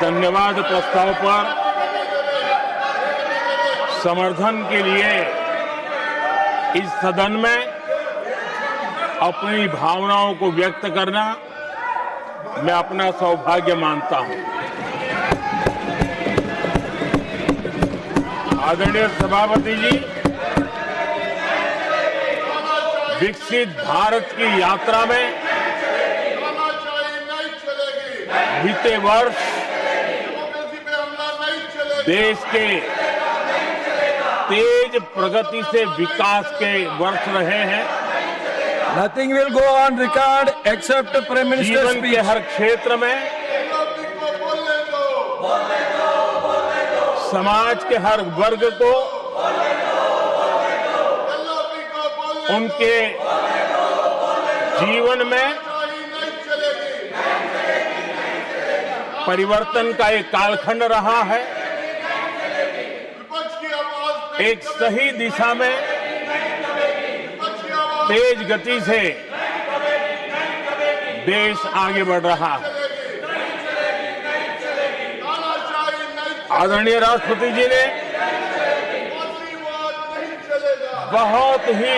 धन्यवाद प्रस्ताव पर समर्थन के लिए इस सदन में अपनी भावनाओं को व्यक्त करना मैं अपना सौभाग्य मानता हूं। आदरणीय सभापति जी, विकसित भारत की यात्रा में बीते वर्ष देश के तेज प्रगति से विकास के वर्ष रहे हैं। Nothing will go on record except Prime Minister's जीवन speech. के हर क्षेत्र में, समाज के हर वर्ग को उनके जीवन में परिवर्तन का एक कालखंड रहा है। एक सही दिशा में तेज गति से देश आगे बढ़ रहा है। आदरणीय राष्ट्रपति जी ने बहुत ही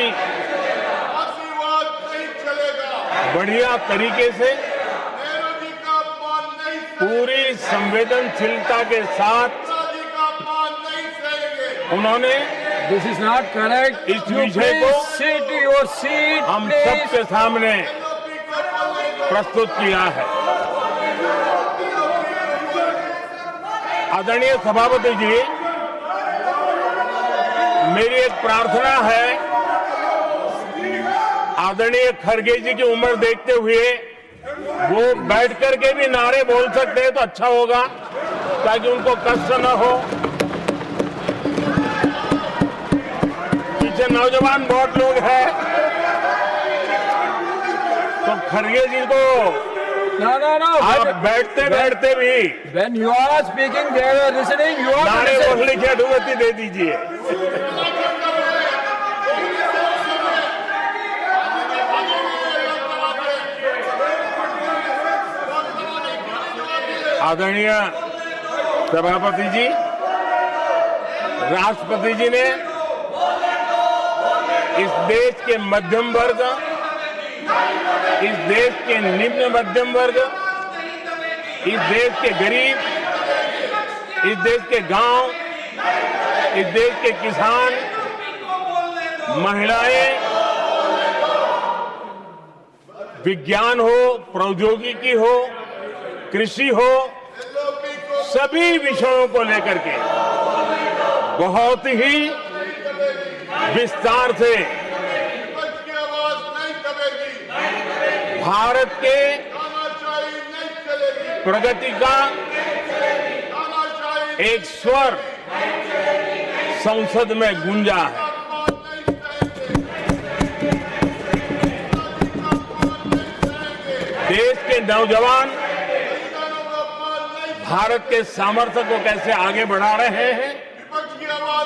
बढ़िया तरीके से पूरी संवेदनशीलता के साथ उन्होंने This is not correct. इस You विषय को please sit your seat. हम please. सबके सामने प्रस्तुत किया है। आदरणीय सभापति जी, मेरी एक प्रार्थना है, आदरणीय खड़गे जी की उम्र देखते हुए वो बैठ करके भी नारे बोल सकते हैं तो अच्छा होगा, ताकि उनको कष्ट न हो। पीछे नौजवान बहुत लोग हैं, तो खड़गे जी को No. आप बैठते बैठते भी When you are speaking, they are listening. You are नारे listening. बोलने की अनुमति दे दीजिए। आदरणीय सभापति जी, राष्ट्रपति जी ने इस देश के मध्यम वर्ग, इस देश के निम्न मध्यम वर्ग, इस देश के गरीब, इस देश के गांव, इस देश के किसान, महिलाएं, विज्ञान हो, प्रौद्योगिकी हो, कृषि हो, सभी विषयों को लेकर के बहुत ही विस्तार से भारत के प्रगति का एक स्वर संसद में गूंजा है। देश के नौजवान भारत के सामर्थ्य को कैसे आगे बढ़ा रहे हैं,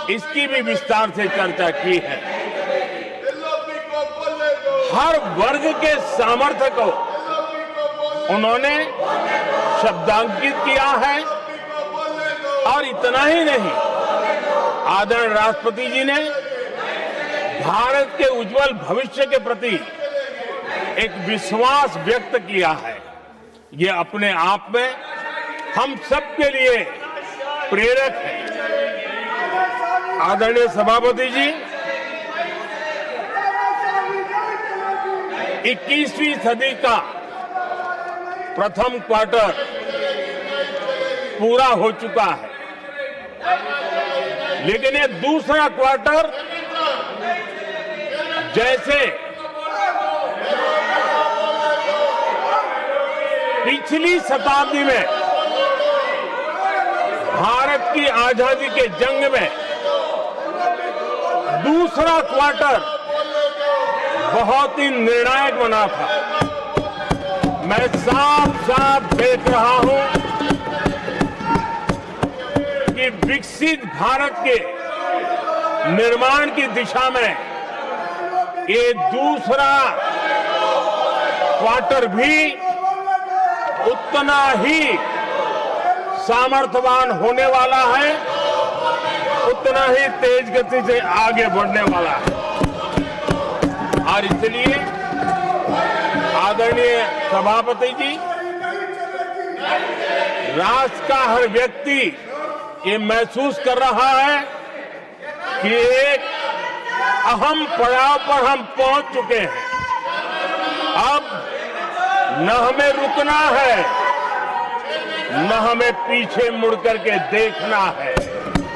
इसकी भी विस्तार से चर्चा की है। हर वर्ग के सामर्थ्य को उन्होंने शब्दांकित किया है। और इतना ही नहीं, आदरणीय राष्ट्रपति जी ने भारत के उज्जवल भविष्य के प्रति एक विश्वास व्यक्त किया है। ये अपने आप में हम सबके लिए प्रेरक है। आदरणीय सभापति जी, 21वीं सदी का प्रथम क्वार्टर पूरा हो चुका है, लेकिन ये दूसरा क्वार्टर जैसे पिछली शताब्दी में भारत की आजादी के जंग में दूसरा क्वार्टर बहुत ही निर्णायक बना था। मैं साफ साफ देख रहा हूं कि विकसित भारत के निर्माण की दिशा में ये दूसरा क्वार्टर भी उतना ही सामर्थ्यवान होने वाला है, उतना ही तेज गति से आगे बढ़ने वाला है। और इसलिए आदरणीय सभापति जी, राष्ट्र का हर व्यक्ति ये महसूस कर रहा है कि एक अहम पड़ाव पर हम पहुंच चुके हैं। अब न हमें रुकना है, न हमें पीछे मुड़ करके देखना है।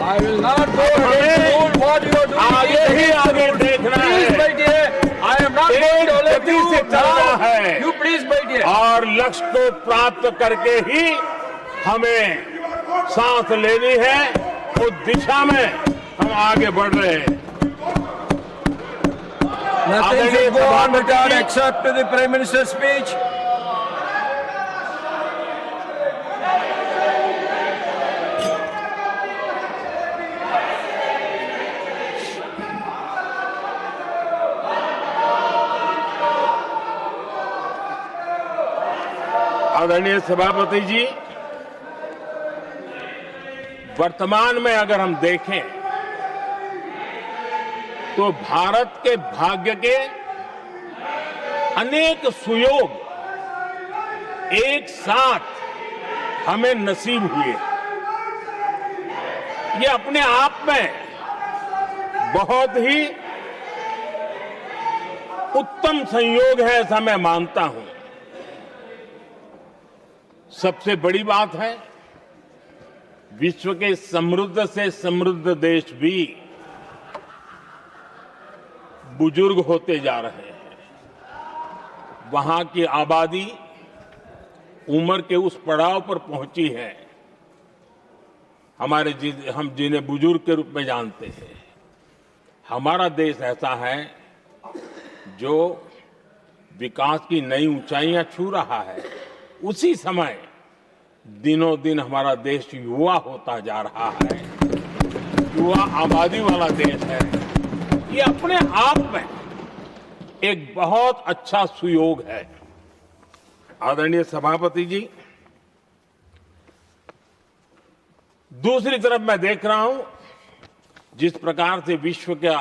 I will not go against what you are doing. आगे ही आगे देखना Please, my है, dear. I am not going to let गति you से चलना now. है। You please, my dear. और लक्ष्य को प्राप्त करके ही हमें सांस लेनी है। उस दिशा में हम आगे बढ़ रहे हैं। Nothing should go on record except to the Prime Minister's speech. आदरणीय सभापति जी, वर्तमान में अगर हम देखें तो भारत के भाग्य के अनेक सुयोग एक साथ हमें नसीब हुए। ये अपने आप में बहुत ही उत्तम संयोग है, ऐसा मैं मानता हूं। सबसे बड़ी बात है, विश्व के समृद्ध से समृद्ध देश भी बुजुर्ग होते जा रहे हैं। वहां की आबादी उम्र के उस पड़ाव पर पहुंची है हम जिन्हें बुजुर्ग के रूप में जानते हैं। हमारा देश ऐसा है जो विकास की नई ऊंचाइयां छू रहा है। उसी समय दिनों दिन हमारा देश युवा होता जा रहा है, युवा आबादी वाला देश है। ये अपने आप में एक बहुत अच्छा सुयोग है। आदरणीय सभापति जी, दूसरी तरफ मैं देख रहा हूं जिस प्रकार से विश्व का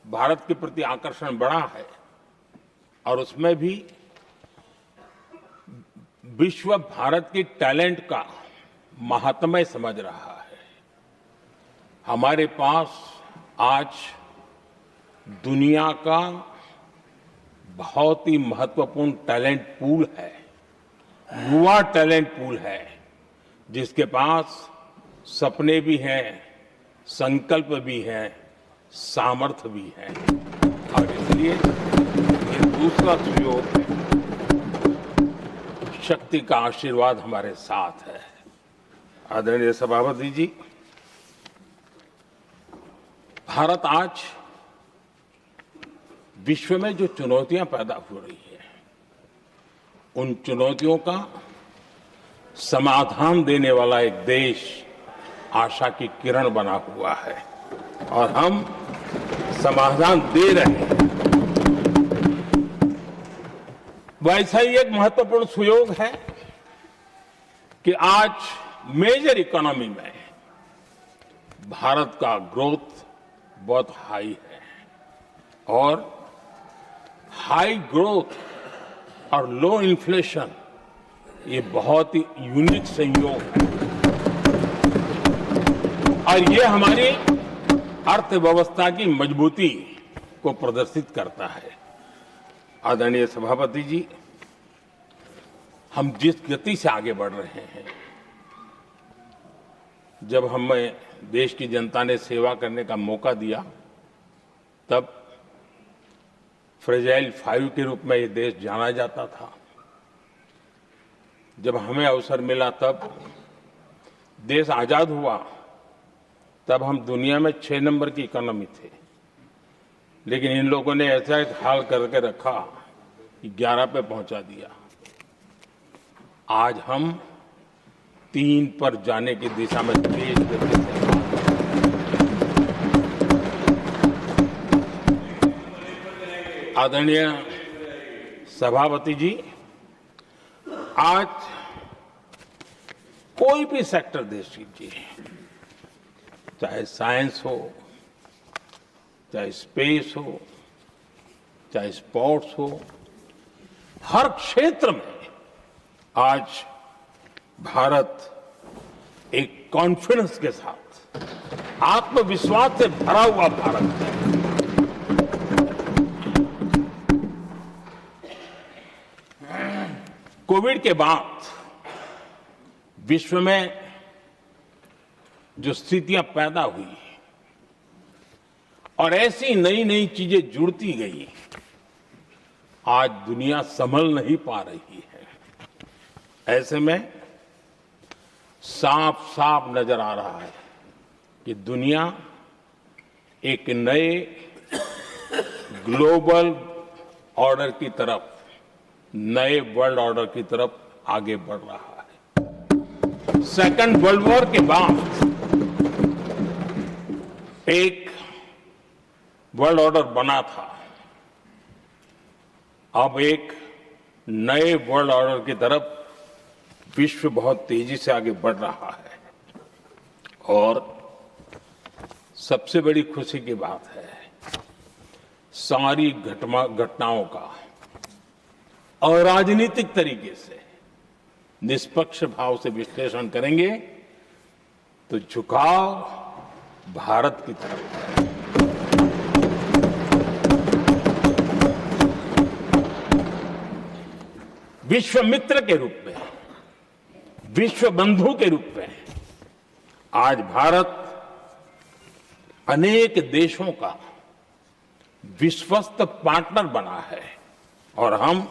भारत के प्रति आकर्षण बढ़ा है, और उसमें भी विश्व भारत की टैलेंट का महात्म्य समझ रहा है। हमारे पास आज दुनिया का बहुत ही महत्वपूर्ण टैलेंट पूल है, युवा टैलेंट पूल है, जिसके पास सपने भी हैं, संकल्प भी हैं, सामर्थ्य भी है। और इसलिए ये दूसरा सुयोग है। शक्ति का आशीर्वाद हमारे साथ है। आदरणीय सभापति जी, भारत आज विश्व में जो चुनौतियां पैदा हो रही है, उन चुनौतियों का समाधान देने वाला एक देश आशा की किरण बना हुआ है, और हम समाधान दे रहे हैं। वैसा ही एक महत्वपूर्ण सुयोग है कि आज मेजर इकोनॉमी में भारत का ग्रोथ बहुत हाई है, और हाई ग्रोथ और लो इन्फ्लेशन ये बहुत ही यूनिक संयोग है, और ये हमारी अर्थव्यवस्था की मजबूती को प्रदर्शित करता है। आदरणीय सभापति जी, हम जिस गति से आगे बढ़ रहे हैं, जब हमें देश की जनता ने सेवा करने का मौका दिया, तब फ्रेजाइल 5 के रूप में ये देश जाना जाता था। जब हमें अवसर मिला, तब देश आजाद हुआ, तब हम दुनिया में 6 नंबर की इकोनॉमी थे। लेकिन इन लोगों ने ऐसा एक हाल करके रखा कि 11 पे पहुंचा दिया। आज हम 3 पर जाने की दिशा में तेज गति से आदरणीय सभापति जी, आज कोई भी सेक्टर देख लीजिए, चाहे साइंस हो, चाहे स्पेस हो, चाहे स्पोर्ट्स हो, हर क्षेत्र में आज भारत एक कॉन्फिडेंस के साथ, आत्मविश्वास से भरा हुआ भारत है। कोविड के बाद विश्व में जो स्थितियां पैदा हुई और ऐसी नई नई चीजें जुड़ती गई, आज दुनिया संभल नहीं पा रही है। ऐसे में साफ साफ नजर आ रहा है कि दुनिया एक नए ग्लोबल ऑर्डर की तरफ, नए वर्ल्ड ऑर्डर की तरफ आगे बढ़ रहा है। सेकंड वर्ल्ड वॉर के बाद एक वर्ल्ड ऑर्डर बना था, अब एक नए वर्ल्ड ऑर्डर की तरफ विश्व बहुत तेजी से आगे बढ़ रहा है। और सबसे बड़ी खुशी की बात है, सारी घटनाओं का अराजनीतिक तरीके से निष्पक्ष भाव से विश्लेषण करेंगे तो झुकाव भारत की तरफ है। विश्व मित्र के रूप में, विश्व बंधु के रूप में आज भारत अनेक देशों का विश्वस्त पार्टनर बना है और हम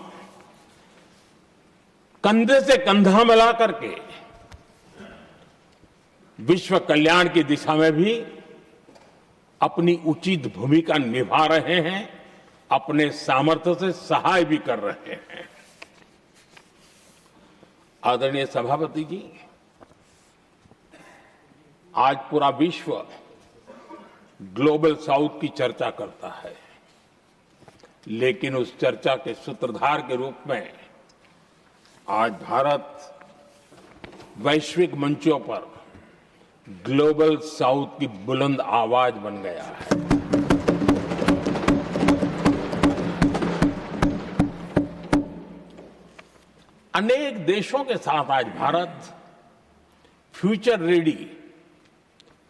कंधे से कंधा मिला करके विश्व कल्याण की दिशा में भी अपनी उचित भूमिका निभा रहे हैं, अपने सामर्थ्य से सहाय भी कर रहे हैं। आदरणीय सभापति जी, आज पूरा विश्व ग्लोबल साउथ की चर्चा करता है, लेकिन उस चर्चा के सूत्रधार के रूप में आज भारत वैश्विक मंचों पर ग्लोबल साउथ की बुलंद आवाज बन गया है। अनेक देशों के साथ आज Bharat future ready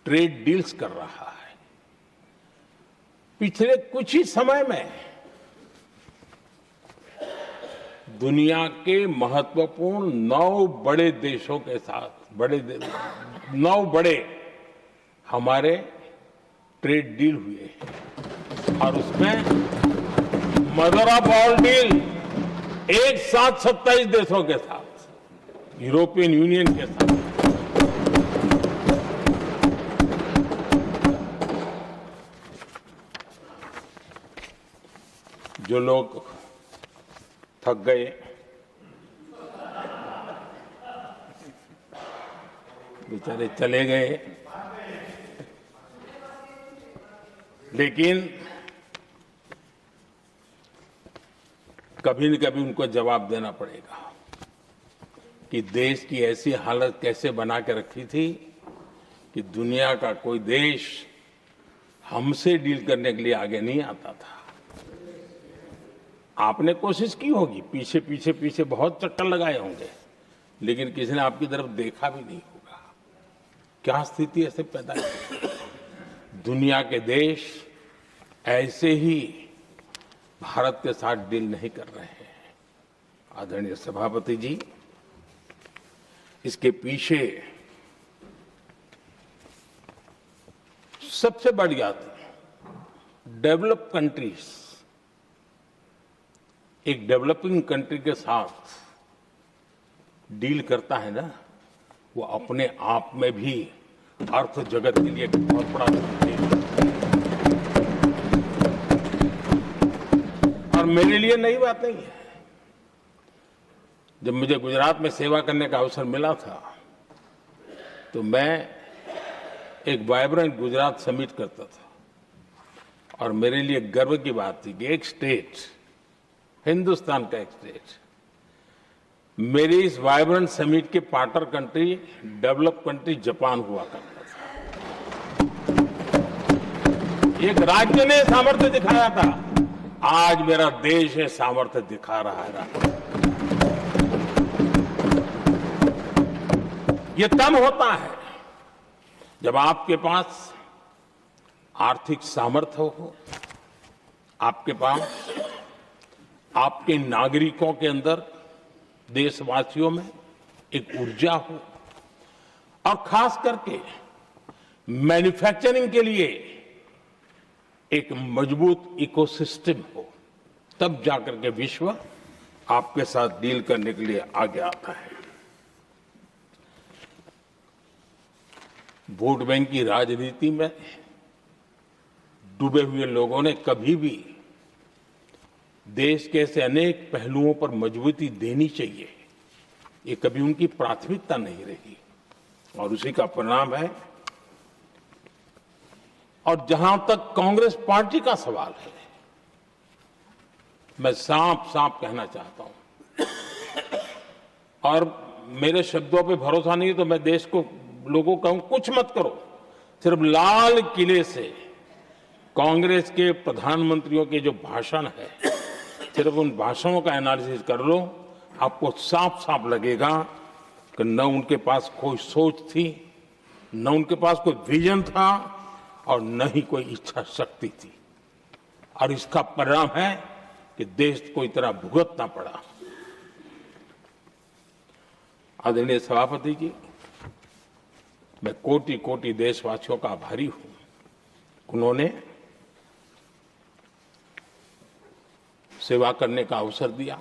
trade deals कर रहा है। पिछले कुछ ही समय में दुनिया के महत्वपूर्ण 9 बड़े देशों के साथ 9 बड़े हमारे ट्रेड डील हुए हैं और उसमें मदर ऑफ ऑल डील एक साथ 27 देशों के साथ, यूरोपियन यूनियन के साथ। जो लोग थक गए, बेचारे चले गए, लेकिन कभी न कभी उनको जवाब देना पड़ेगा कि देश की ऐसी हालत कैसे बना के रखी थी कि दुनिया का कोई देश हमसे डील करने के लिए आगे नहीं आता था। आपने कोशिश की होगी, पीछे पीछे पीछे बहुत चक्कर लगाए होंगे, लेकिन किसी ने आपकी तरफ देखा भी नहीं होगा। क्या स्थिति ऐसे पैदा की? दुनिया के देश ऐसे ही भारत के साथ डील नहीं कर रहे हैं। आदरणीय सभापति जी, इसके पीछे सबसे बड़ी बात, डेवलप कंट्रीज एक डेवलपिंग कंट्री के साथ डील करता है ना, वो अपने आप में भी अर्थ जगत के लिए एक बहुत बड़ा है। और मेरे लिए नई बात नहीं है। जब मुझे गुजरात में सेवा करने का अवसर मिला था तो मैं एक वाइब्रेंट गुजरात समिट करता था और मेरे लिए गर्व की बात थी कि एक स्टेट, हिंदुस्तान का एक स्टेट, मेरी इस वाइब्रेंट समिट के partner country develop country Japan हुआ करता था। एक राज्य ने सामर्थ्य दिखाया था, आज मेरा देश है सामर्थ्य दिखा रहा है। ये तब होता है जब आपके पास आर्थिक सामर्थ्य हो, आपके पास आपके नागरिकों के अंदर, देशवासियों में एक ऊर्जा हो, और खास करके मैन्युफैक्चरिंग के लिए एक मजबूत इकोसिस्टम हो, तब जाकर के विश्व आपके साथ डील करने के लिए आगे आता है। वोट बैंक की राजनीति में डूबे हुए लोगों ने कभी भी देश के ऐसे अनेक पहलुओं पर मजबूती देनी चाहिए, ये कभी उनकी प्राथमिकता नहीं रही, और उसी का परिणाम है। और जहां तक कांग्रेस पार्टी का सवाल है, मैं साफ साफ कहना चाहता हूं, और मेरे शब्दों पे भरोसा नहीं है तो मैं देश को, लोगों को कहूं कुछ मत करो, सिर्फ लाल किले से कांग्रेस के प्रधानमंत्रियों के जो भाषण है, सिर्फ उन भाषणों का एनालिसिस कर लो, आपको साफ साफ लगेगा कि न उनके पास कोई सोच थी, न उनके पास कोई विजन था, और न ही कोई इच्छा शक्ति थी। और इसका परिणाम है कि देश को इतना भुगतना पड़ा। आदरणीय सभापति जी, मैं कोटि कोटि देशवासियों का आभारी हूं। उन्होंने सेवा करने का अवसर दिया।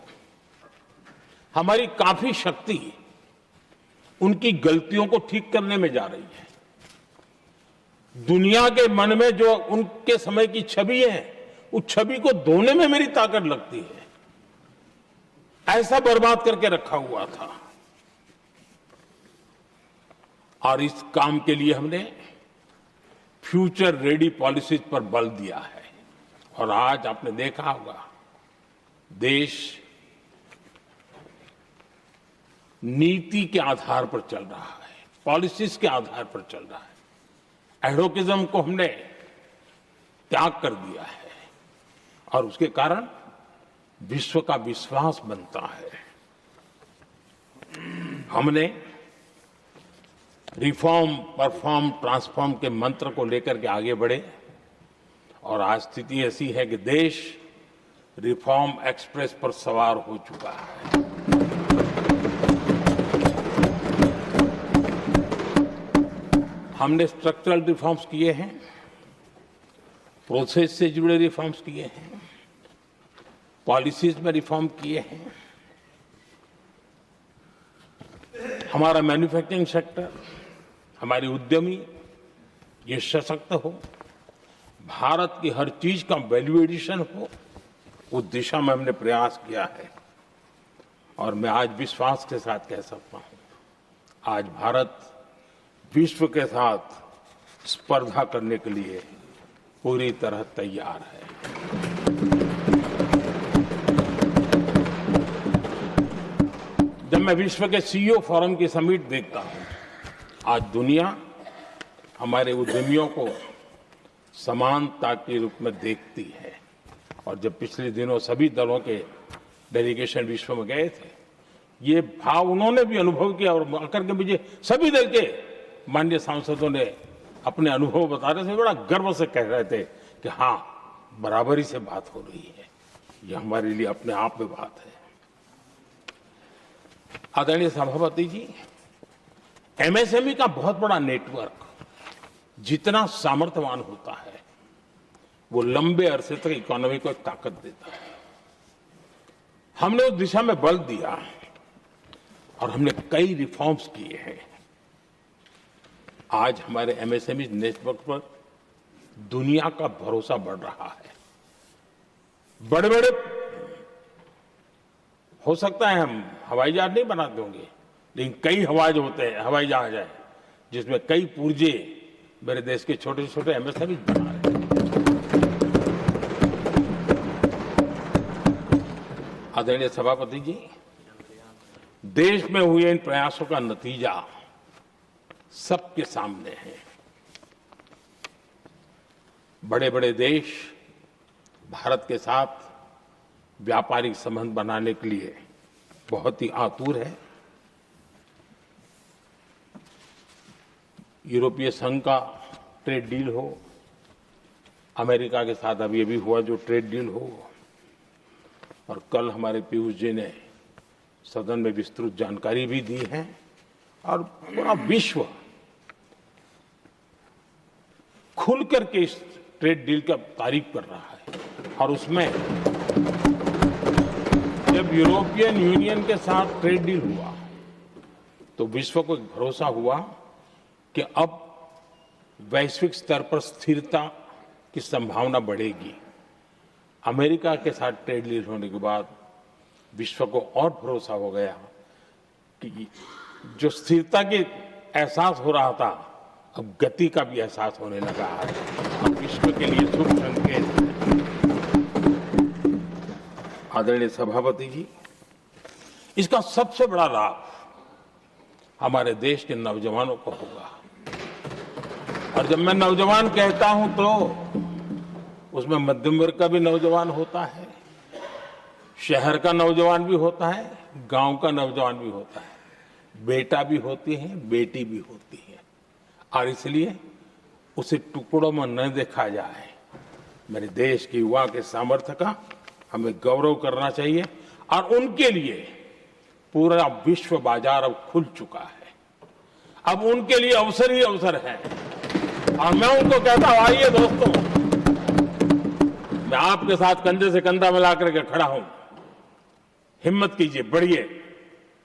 हमारी काफी शक्ति उनकी गलतियों को ठीक करने में जा रही है। दुनिया के मन में जो उनके समय की छवि है, उस छवि को धोने में मेरी ताकत लगती है। ऐसा बर्बाद करके रखा हुआ था, और इस काम के लिए हमने फ्यूचर रेडी पॉलिसीज पर बल दिया है। और आज आपने देखा होगा, देश नीति के आधार पर चल रहा है, पॉलिसीज के आधार पर चल रहा है। एडोकिज्म को हमने त्याग कर दिया है, और उसके कारण विश्व का विश्वास बनता है। हमने रिफॉर्म, परफॉर्म, ट्रांसफॉर्म के मंत्र को लेकर के आगे बढ़े, और आज स्थिति ऐसी है कि देश रिफॉर्म एक्सप्रेस पर सवार हो चुका है। हमने स्ट्रक्चरल रिफॉर्म्स किए हैं, प्रोसेस से जुड़े रिफॉर्म्स किए हैं, पॉलिसीज में रिफॉर्म किए हैं। हमारा मैन्युफैक्चरिंग सेक्टर, हमारे उद्यमी ये सशक्त हो, भारत की हर चीज का वैल्यू एडिशन हो, उस दिशा में हमने प्रयास किया है। और मैं आज विश्वास के साथ कह सकता हूं, आज भारत विश्व के साथ स्पर्धा करने के लिए पूरी तरह तैयार है। जब मैं विश्व के सीईओ फोरम की समिट देखता हूं, आज दुनिया हमारे उद्यमियों को समानता के रूप में देखती है। और जब पिछले दिनों सभी दलों के डेलीगेशन विश्व में गए थे, ये भाव उन्होंने भी अनुभव किया, और आकर के मुझे सभी दल के माननीय सांसदों ने अपने अनुभव बता रहे थे, बड़ा गर्व से कह रहे थे कि हाँ, बराबरी से बात हो रही है। ये हमारे लिए अपने आप में बात है। आदरणीय सभापति जी, एमएसएमई का बहुत बड़ा नेटवर्क जितना सामर्थ्यवान होता है, वो लंबे अरसे तक इकोनॉमी को ताकत देता है। हमने उस दिशा में बल दिया, और हमने कई रिफॉर्म्स किए हैं। आज हमारे एमएसएमई नेटवर्क पर दुनिया का भरोसा बढ़ रहा है। बड़े बड़े, हो सकता है हम हवाई जहाज नहीं बनाते होंगे, लेकिन कई हवाई जहाज है जिसमें कई पुर्जे मेरे देश के छोटे छोटे एमएसएमई बना रहे हैं। आदरणीय सभापति जी, देश में हुए इन प्रयासों का नतीजा सबके सामने है। बड़े बड़े देश भारत के साथ व्यापारिक संबंध बनाने के लिए बहुत ही आतुर है। यूरोपीय संघ का ट्रेड डील हो, अमेरिका के साथ अभी अभी हुआ जो ट्रेड डील हो, और कल हमारे पीयूष जी ने सदन में विस्तृत जानकारी भी दी है, और पूरा विश्व खुल करके इस ट्रेड डील का तारीफ कर रहा है। और उसमें जब यूरोपियन यूनियन के साथ ट्रेड डील हुआ तो विश्व को एक भरोसा हुआ कि अब वैश्विक स्तर पर स्थिरता की संभावना बढ़ेगी। अमेरिका के साथ ट्रेड डील होने के बाद विश्व को और भरोसा हो गया कि जो स्थिरता की एहसास हो रहा था, अब गति का भी एहसास होने लगा है। अब विश्व के लिए शुभ संकेत। आदरणीय सभापति जी, इसका सबसे बड़ा लाभ हमारे देश के नौजवानों को होगा। और जब मैं नौजवान कहता हूं तो उसमें मध्यम वर्ग का भी नौजवान होता है, शहर का नौजवान भी होता है, गांव का नौजवान भी होता है, बेटा भी होती है, बेटी भी होती है। और इसलिए उसे टुकड़ों में न देखा जाए। मेरे देश के युवा के सामर्थ्य का हमें गौरव करना चाहिए, और उनके लिए पूरा विश्व बाजार अब खुल चुका है। अब उनके लिए अवसर ही अवसर है। और मैं उनको कहता हूं, आइए दोस्तों, मैं आपके साथ कंधे से कंधा मिला करके खड़ा हूं। हिम्मत कीजिए, बढ़िए।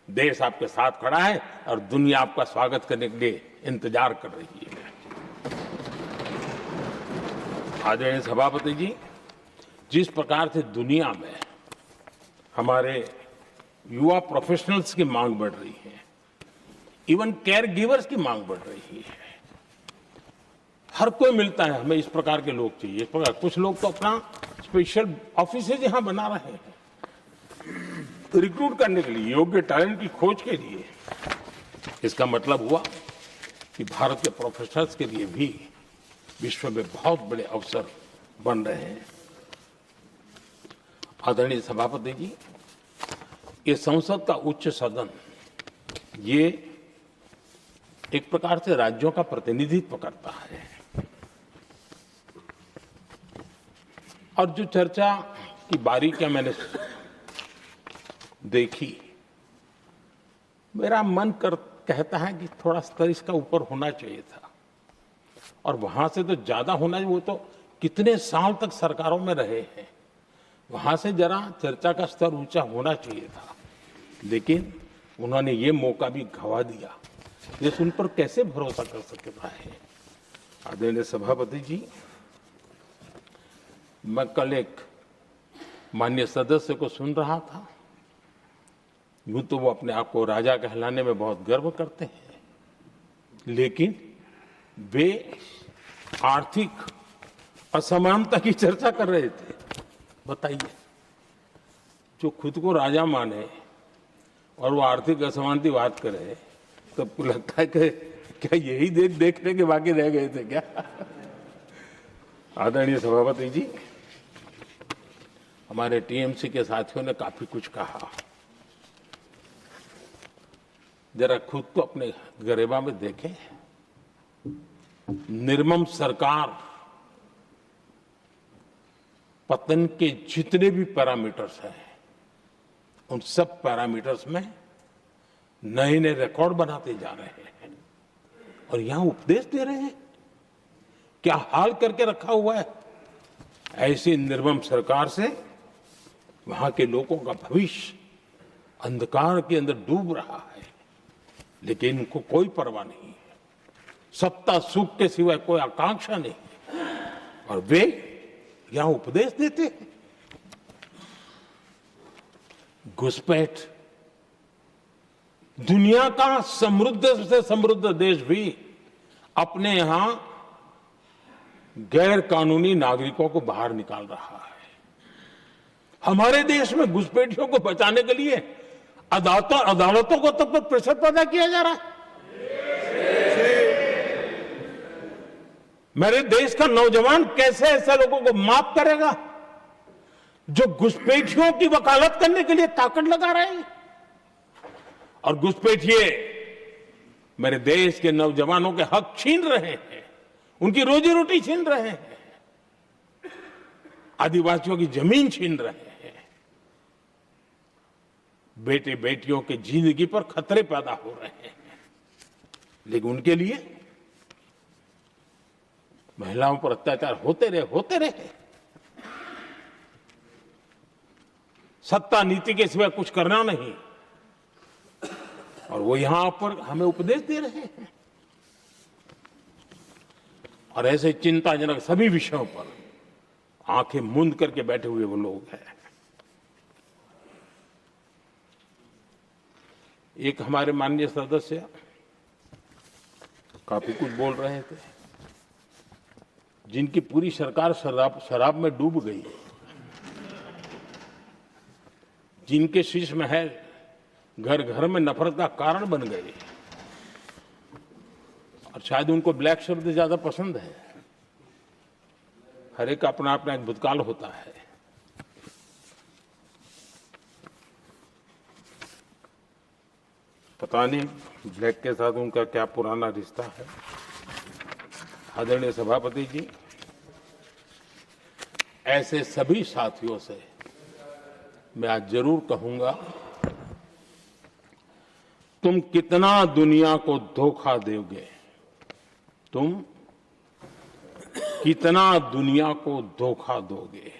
देश आपके साथ खड़ा है और दुनिया आपका स्वागत करने के लिए इंतजार कर रही है। आदरणीय सभापति जी, जिस प्रकार से दुनिया में हमारे युवा प्रोफेशनल्स की मांग बढ़ रही है, इवन केयर गिवर्स की मांग बढ़ रही है, हर कोई मिलता है हमें इस प्रकार के लोग चाहिए। इस प्रकार कुछ लोग तो अपना स्पेशल ऑफिस यहां बना रहे हैं रिक्रूट करने के लिए, योग्य टैलेंट की खोज के लिए। इसका मतलब हुआ कि भारत के प्रोफेशनल्स के लिए भी विश्व में बहुत बड़े अवसर बन रहे हैं। आदरणीय सभापति जी, ये संसद का उच्च सदन, ये एक प्रकार से राज्यों का प्रतिनिधित्व करता है। और जो चर्चा की बारीकियां मैंने देखी, मेरा मन कहता है कि थोड़ा स्तर इसका ऊपर होना चाहिए था, और वहां से तो ज्यादा होना चाहिए। वो तो कितने साल तक सरकारों में रहे हैं, वहां से जरा चर्चा का स्तर ऊंचा होना चाहिए था। लेकिन उन्होंने ये मौका भी गंवा दिया। देश उन पर कैसे भरोसा कर सकता है। आदरणीय सभापति जी, मैं कल एक माननीय सदस्य को सुन रहा था। यूं तो वो अपने आप को राजा कहलाने में बहुत गर्व करते हैं, लेकिन वे आर्थिक असमानता की चर्चा कर रहे थे। बताइए, जो खुद को राजा माने और वो आर्थिक असमानता की बात करे, तो आपको लगता है कि क्या यही देखने के बाकी रह गए थे क्या? आदरणीय सभापति जी, हमारे टीएमसी के साथियों ने काफी कुछ कहा। जरा खुद को अपने गरेबा में देखें। निर्मम सरकार पतन के जितने भी पैरामीटर्स हैं, उन सब पैरामीटर्स में नए नए रिकॉर्ड बनाते जा रहे हैं, और यहां उपदेश दे रहे हैं। क्या हाल करके रखा हुआ है। ऐसी निर्मम सरकार से वहां के लोगों का भविष्य अंधकार के अंदर डूब रहा है, लेकिन उनको कोई परवाह नहीं है। सत्ता सुख के सिवाय कोई आकांक्षा नहीं है, और वे यहां उपदेश देते हैं। घुसपैठ, दुनिया का समृद्ध से समृद्ध देश भी अपने यहां गैर कानूनी नागरिकों को बाहर निकाल रहा है। हमारे देश में घुसपैठियों को बचाने के लिए अदालतों को तब तक प्रेशर पैदा किया जा रहा है। मेरे देश का नौजवान कैसे ऐसे लोगों को माफ करेगा जो घुसपैठियों की वकालत करने के लिए ताकत लगा रहे हैं? और घुसपैठिए मेरे देश के नौजवानों के हक छीन रहे हैं, उनकी रोजी रोटी छीन रहे हैं, आदिवासियों की जमीन छीन रहे हैं, बेटे बेटियों की जिंदगी पर खतरे पैदा हो रहे हैं। लेकिन उनके लिए महिलाओं पर अत्याचार होते रहे। सत्ता नीति के सिवा कुछ करना नहीं, और वो यहां पर हमें उपदेश दे रहे हैं। और ऐसे चिंताजनक सभी विषयों पर आंखें मूंद करके बैठे हुए वो लोग हैं। एक हमारे माननीय सदस्य काफी कुछ बोल रहे थे, जिनकी पूरी सरकार शराब में डूब गई, जिनके शीश महल घर घर में नफरत का कारण बन गए, और शायद उनको ब्लैक शब्द ज्यादा पसंद है। हर एक अपना अपना एक भूतकाल होता है। पता नहीं ब्लैक के साथ उनका क्या पुराना रिश्ता है। आदरणीय सभापति जी, ऐसे सभी साथियों से मैं आज जरूर कहूंगा, तुम कितना दुनिया को धोखा दोगे, तुम कितना दुनिया को धोखा दोगे।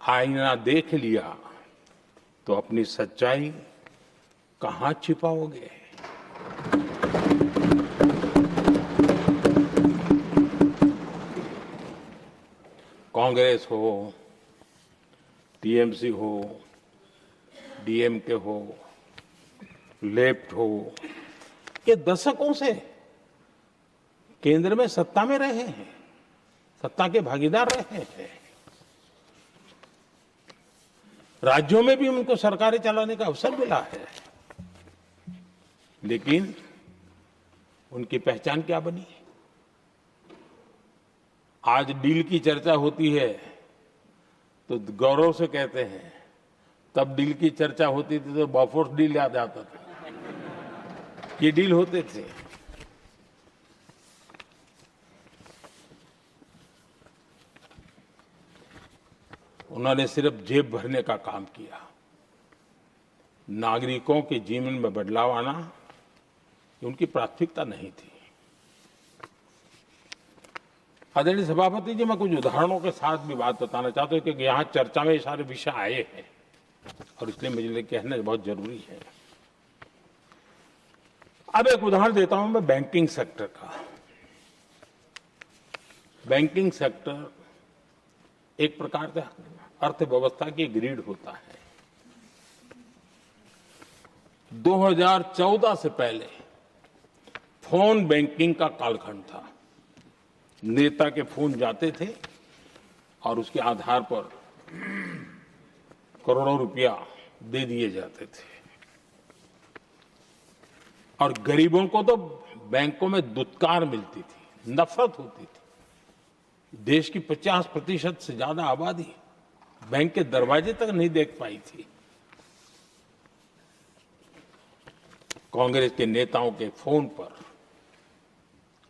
आईना देख लिया तो अपनी सच्चाई कहां छिपाओगे। कांग्रेस हो, टीएमसी हो, डीएमके हो, लेफ्ट हो, ये दशकों से केंद्र में सत्ता में रहे हैं, सत्ता के भागीदार रहे हैं। राज्यों में भी उनको सरकारें चलाने का अवसर मिला है, लेकिन उनकी पहचान क्या बनी? आज डील की चर्चा होती है तो गौरव से कहते हैं, तब डील की चर्चा होती थी तो बॉफोर्स डील याद आता था। ये डील होते थे। उन्होंने सिर्फ जेब भरने का काम किया। नागरिकों के जीवन में बदलाव आना उनकी प्राथमिकता नहीं थी। आदरणीय सभापति जी, मैं कुछ उदाहरणों के साथ भी बात बताना चाहता हूं, क्योंकि यहाँ चर्चा में ये सारे विषय आए हैं और इसलिए मुझे कहना बहुत जरूरी है। अब एक उदाहरण देता हूं मैं बैंकिंग सेक्टर का। बैंकिंग सेक्टर एक प्रकार से अर्थव्यवस्था की ग्रिड होता है। 2014 से पहले फोन बैंकिंग का कालखंड था। नेता के फोन जाते थे और उसके आधार पर करोड़ों रुपया दे दिए जाते थे, और गरीबों को तो बैंकों में दुत्कार मिलती थी, नफरत होती थी। देश की 50% से ज्यादा आबादी बैंक के दरवाजे तक नहीं देख पाई थी। कांग्रेस के नेताओं के फोन पर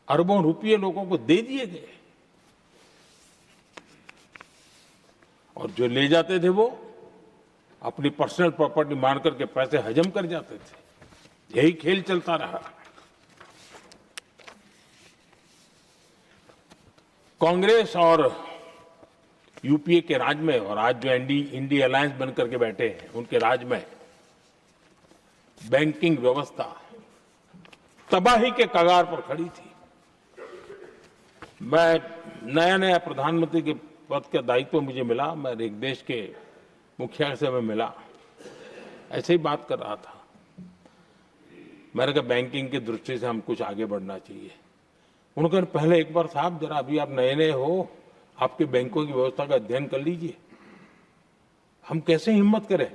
अरबों रुपये लोगों को दे दिए गए, और जो ले जाते थे वो अपनी पर्सनल प्रॉपर्टी मान करके पैसे हजम कर जाते थे। यही खेल चलता रहा। कांग्रेस और यूपीए के राज में, और आज जो इंडी अलायंस बन करके बैठे हैं, उनके राज में बैंकिंग व्यवस्था तबाही के कगार पर खड़ी थी। मैं नया प्रधानमंत्री के पद का दायित्व मुझे मिला, मैं एक देश के मुखिया से मैं मिला, ऐसे ही बात कर रहा था। मैंने कहा बैंकिंग की दृष्टि से हम कुछ आगे बढ़ना चाहिए। उन्होंने कहा पहले एक बार साहब जरा, अभी आप नए हो, आपके बैंकों की व्यवस्था का अध्ययन कर लीजिए। हम कैसे हिम्मत करें?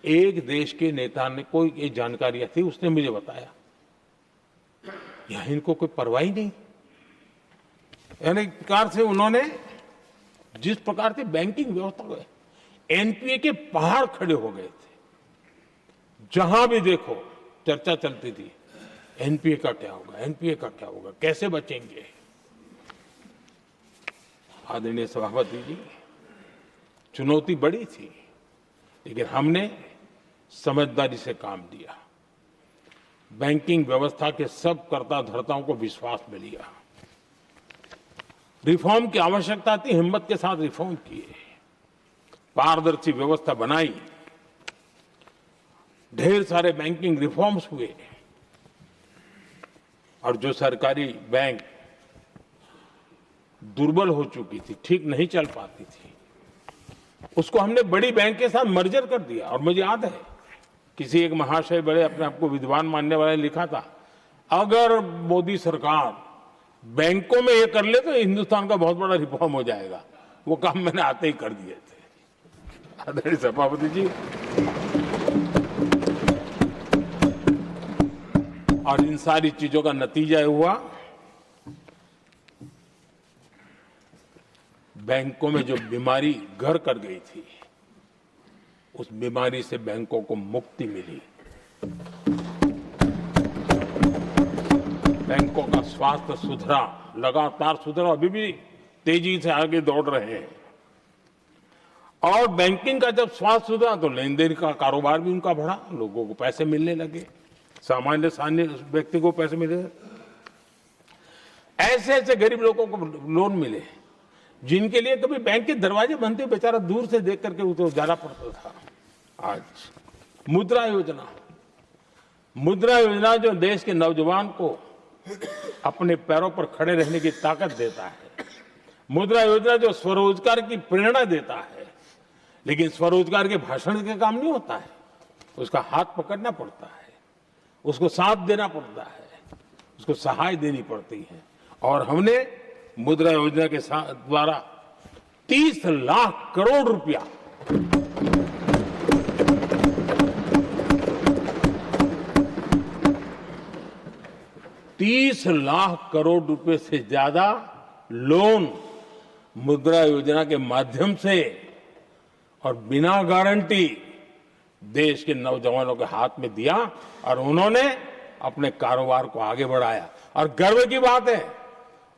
एक देश के नेता ने कोई ये जानकारियां थी, उसने मुझे बताया, यहां इनको कोई परवाह ही नहीं। यानी एक प्रकार से उन्होंने जिस प्रकार से बैंकिंग व्यवस्था को, एनपीए के पहाड़ खड़े हो गए थे। जहां भी देखो चर्चा चलती थी, एनपीए का क्या होगा, एनपीए का क्या होगा, कैसे बचेंगे। आदरणीय सभापति जी, चुनौती बड़ी थी, लेकिन हमने समझदारी से काम दिया। बैंकिंग व्यवस्था के सब कर्ता धर्ताओं को विश्वास में लिया। रिफॉर्म की आवश्यकता थी, हिम्मत के साथ रिफॉर्म किए, पारदर्शी व्यवस्था बनाई, ढेर सारे बैंकिंग रिफॉर्म्स हुए, और जो सरकारी बैंक दुर्बल हो चुकी थी, ठीक नहीं चल पाती थी, उसको हमने बड़ी बैंक के साथ मर्जर कर दिया। और मुझे याद है, किसी एक महाशय, बड़े अपने आप को विद्वान मानने वाले, ने लिखा था, अगर मोदी सरकार बैंकों में ये कर ले तो हिंदुस्तान का बहुत बड़ा रिफॉर्म हो जाएगा। वो काम मैंने आते ही कर दिए थे। आदरणीय सभापति जी, और इन सारी चीजों का नतीजा हुआ, बैंकों में जो बीमारी घर कर गई थी, उस बीमारी से बैंकों को मुक्ति मिली। बैंकों का स्वास्थ्य सुधरा, लगातार सुधरा, अभी भी तेजी से आगे दौड़ रहे हैं। और बैंकिंग का जब स्वास्थ्य सुधरा तो लेन देन का कारोबार भी उनका बढ़ा, लोगों को पैसे मिलने लगे, सामान्य व्यक्ति को पैसे मिले। ऐसे ऐसे गरीब लोगों को लोन मिले, जिनके लिए कभी बैंक के दरवाजे बंद थे, बेचारा दूर से देख करके उसे जाना पड़ता था। आज मुद्रा योजना, मुद्रा योजना जो देश के नौजवान को अपने पैरों पर खड़े रहने की ताकत देता है, मुद्रा योजना जो स्वरोजगार की प्रेरणा देता है, लेकिन स्वरोजगार के भाषण के काम नहीं होता है, उसका हाथ पकड़ना पड़ता है, उसको साथ देना पड़ता है, उसको सहाय देनी पड़ती है। और हमने मुद्रा योजना के द्वारा 30 लाख करोड़ रुपया ₹30 लाख से ज्यादा लोन मुद्रा योजना के माध्यम से और बिना गारंटी देश के नौजवानों के हाथ में दिया, और उन्होंने अपने कारोबार को आगे बढ़ाया। और गर्व की बात है,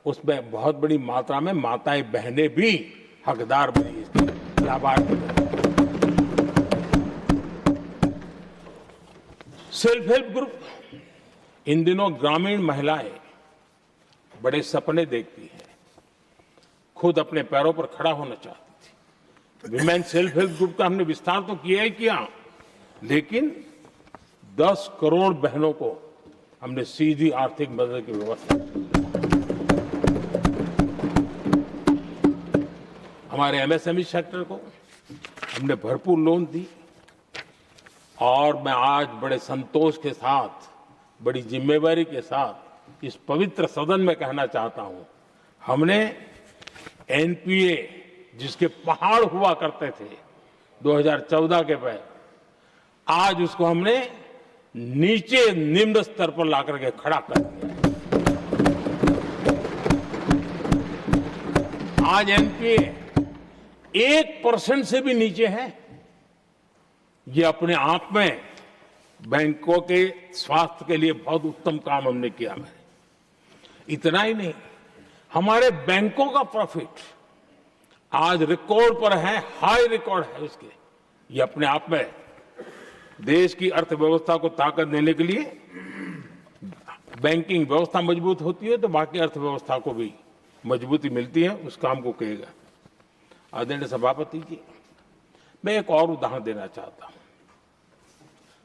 उसमें बहुत बड़ी मात्रा में माताएं बहनें भी हकदार बनी, लाभार्थी बनी। सेल्फ हेल्प ग्रुप, इन दिनों ग्रामीण महिलाएं बड़े सपने देखती हैं, खुद अपने पैरों पर खड़ा होना चाहती थी। विमेन सेल्फ हेल्प ग्रुप का हमने विस्तार तो किया ही किया, लेकिन 10 करोड़ बहनों को हमने सीधी आर्थिक मदद की व्यवस्था की। हमारे एमएसएमई सेक्टर को हमने भरपूर लोन दी, और मैं आज बड़े संतोष के साथ, बड़ी जिम्मेवारी के साथ इस पवित्र सदन में कहना चाहता हूं, हमने एनपीए जिसके पहाड़ हुआ करते थे 2014 के पहले, आज उसको हमने नीचे निम्न स्तर पर लाकर के खड़ा कर दिया है। आज एनपीए 1% से भी नीचे है। ये अपने आप में बैंकों के स्वास्थ्य के लिए बहुत उत्तम काम हमने किया है। इतना ही नहीं, हमारे बैंकों का प्रॉफिट आज रिकॉर्ड पर है, हाई रिकॉर्ड है उसके। ये अपने आप में देश की अर्थव्यवस्था को ताकत देने के लिए, बैंकिंग व्यवस्था मजबूत होती है तो बाकी अर्थव्यवस्था को भी मजबूती मिलती है, उस काम को कहेगा। आदरणीय सभापति जी, मैं एक और उदाहरण देना चाहता हूं।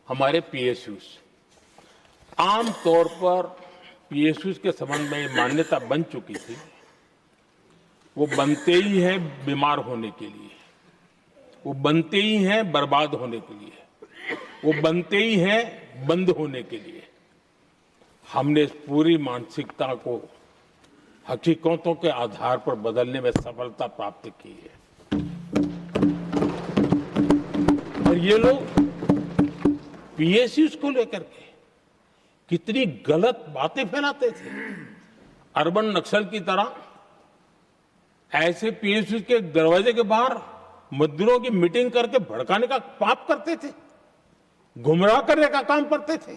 हमारे पीएसयूज, आमतौर पर पीएसयूज के संबंध में मान्यता बन चुकी थी, वो बनते ही हैं बीमार होने के लिए, वो बनते ही हैं बर्बाद होने के लिए, वो बनते ही हैं बंद होने के लिए। हमने इस पूरी मानसिकता को हकीकतों के आधार पर बदलने में सफलता प्राप्त की है। और ये लोग पीएसयूज को लेकर के कितनी गलत बातें फैलाते थे। अर्बन नक्सल की तरह ऐसे पीएसयूज के दरवाजे के बाहर मजदूरों की मीटिंग करके भड़काने का पाप करते थे, गुमराह करने का काम करते थे।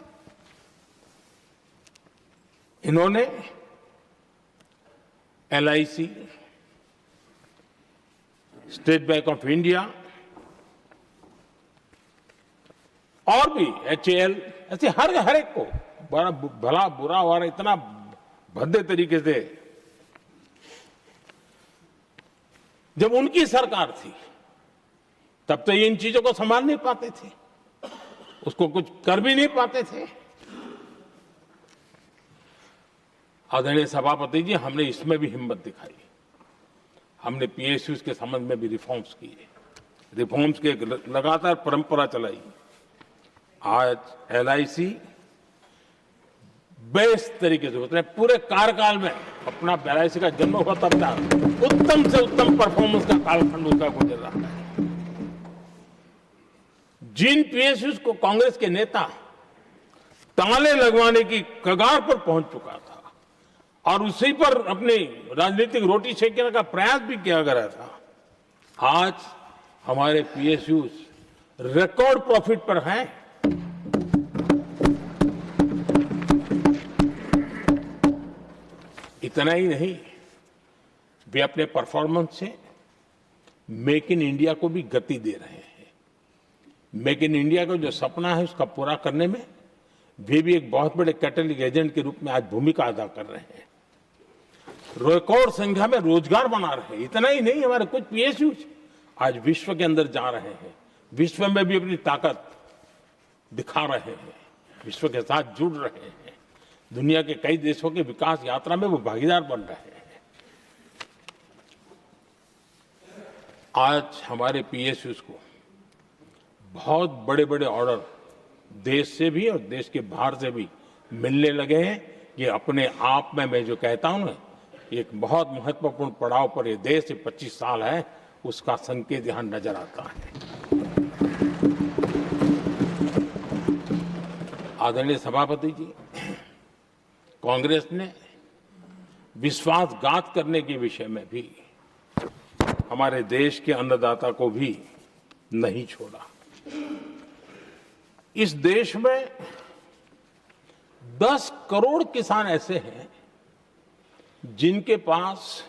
इन्होंने LIC, state bank of India और भी एचएएल, ऐसे हर एक को बड़ा भला बुरा और इतना भद्दे तरीके से, जब उनकी सरकार थी तब तो ये इन चीजों को संभाल नहीं पाते थे, उसको कुछ कर भी नहीं पाते थे। आदरणीय सभापति जी, हमने इसमें भी हिम्मत दिखाई। हमने पीएसयूज के संबंध में भी रिफॉर्म्स किए, रिफॉर्म्स की एक लगातार परंपरा चलाई। आज एलआईसी बेस्ट तरीके से उसने पूरे कार्यकाल में अपना एलआईसी का जन्म हुआ तब तक उत्तम से उत्तम परफॉर्मेंस का कालखंड उसका गुजर रहा है। जिन पीएसयूज को कांग्रेस के नेता ताले लगवाने की कगार पर पहुंच चुका था और उसी पर अपनी राजनीतिक रोटी सेकने का प्रयास भी किया गया था, आज हमारे पीएसयूज रिकॉर्ड प्रॉफिट पर हैं। इतना ही नहीं, वे अपने परफॉर्मेंस से मेक इन इंडिया को भी गति दे रहे हैं। मेक इन इंडिया का जो सपना है उसका पूरा करने में वे भी एक बहुत बड़े कैटलिक एजेंट के रूप में आज भूमिका अदा कर रहे हैं। रिकॉर्ड संख्या में रोजगार बना रहे हैं। इतना ही नहीं, हमारे कुछ पीएसयूज आज विश्व के अंदर जा रहे हैं, विश्व में भी अपनी ताकत दिखा रहे हैं, विश्व के साथ जुड़ रहे हैं, दुनिया के कई देशों के विकास यात्रा में वो भागीदार बन रहे हैं। आज हमारे पीएसयूज को बहुत बड़े बड़े ऑर्डर देश से भी और देश के बाहर से भी मिलने लगे हैं। ये अपने आप में मैं जो कहता हूं ना, एक बहुत महत्वपूर्ण पड़ाव पर ये देश 25 साल है, उसका संकेत यहां नजर आता है। आदरणीय सभापति जी, कांग्रेस ने विश्वासघात करने के विषय में भी हमारे देश के अन्नदाता को भी नहीं छोड़ा। इस देश में 10 करोड़ किसान ऐसे हैं जिनके पास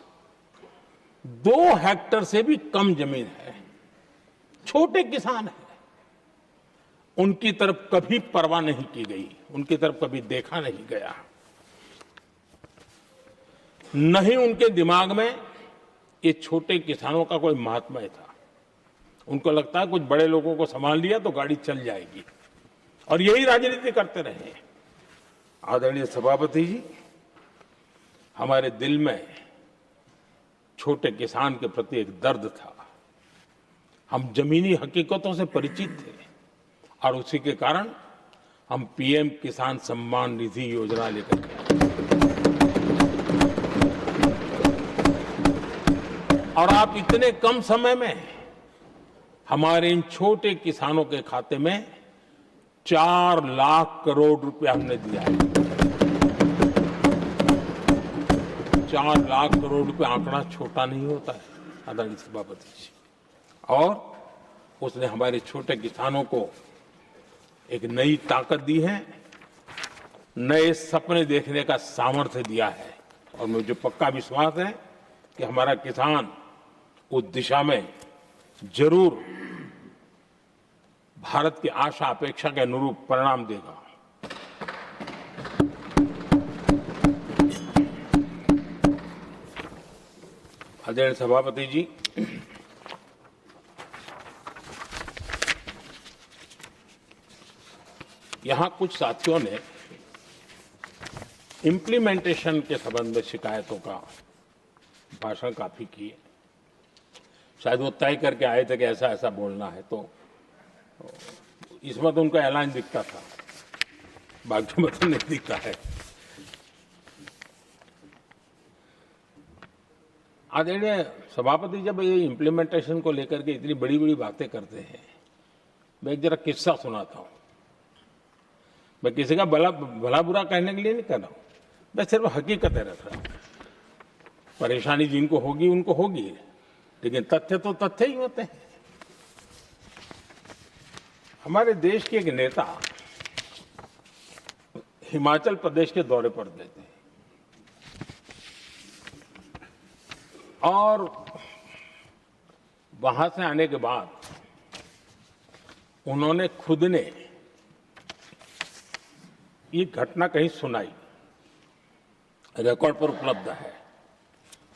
2 हेक्टेयर से भी कम जमीन है, छोटे किसान हैं। उनकी तरफ कभी परवाह नहीं की गई, उनकी तरफ कभी देखा नहीं गया, नहीं उनके दिमाग में ये छोटे किसानों का कोई महात्म्य था। उनको लगता है कुछ बड़े लोगों को संभाल लिया तो गाड़ी चल जाएगी, और यही राजनीति करते रहे। आदरणीय सभापति जी, हमारे दिल में छोटे किसान के प्रति एक दर्द था। हम जमीनी हकीकतों से परिचित थे और उसी के कारण हम पीएम किसान सम्मान निधि योजना लेकर के आए। और आप इतने कम समय में हमारे इन छोटे किसानों के खाते में 4 लाख करोड़ रुपए हमने दिया है। 4 लाख करोड़ रुपए आंकड़ा छोटा नहीं होता है आदरणीय सभापति जी। और उसने हमारे छोटे किसानों को एक नई ताकत दी है, नए सपने देखने का सामर्थ्य दिया है। और मुझे पक्का विश्वास है कि हमारा किसान उस दिशा में जरूर भारत की आशा अपेक्षा के अनुरूप परिणाम देगा। आदरणीय सभापति जी, यहां कुछ साथियों ने इम्प्लीमेंटेशन के संबंध में शिकायतों का भाषण काफी किए। शायद वो तय करके आए थे कि ऐसा ऐसा बोलना है, तो इसमें तो उनका ऐलान दिखता था, बाकी में तो नहीं दिखता है। आदरणीय सभापति, जब ये इम्प्लीमेंटेशन को लेकर के इतनी बड़ी बड़ी बातें करते हैं, मैं एक जरा किस्सा सुनाता हूं। मैं किसी का भला बुरा कहने के लिए नहीं कर रहा हूं, मैं सिर्फ हकीकत है रख रहा हूं। परेशानी जिनको होगी उनको होगी, लेकिन तथ्य तो तथ्य ही होते हैं। हमारे देश के एक नेता हिमाचल प्रदेश के दौरे पर गए थे और वहां से आने के बाद उन्होंने खुद ने ये घटना कहीं सुनाई, रिकॉर्ड पर उपलब्ध है।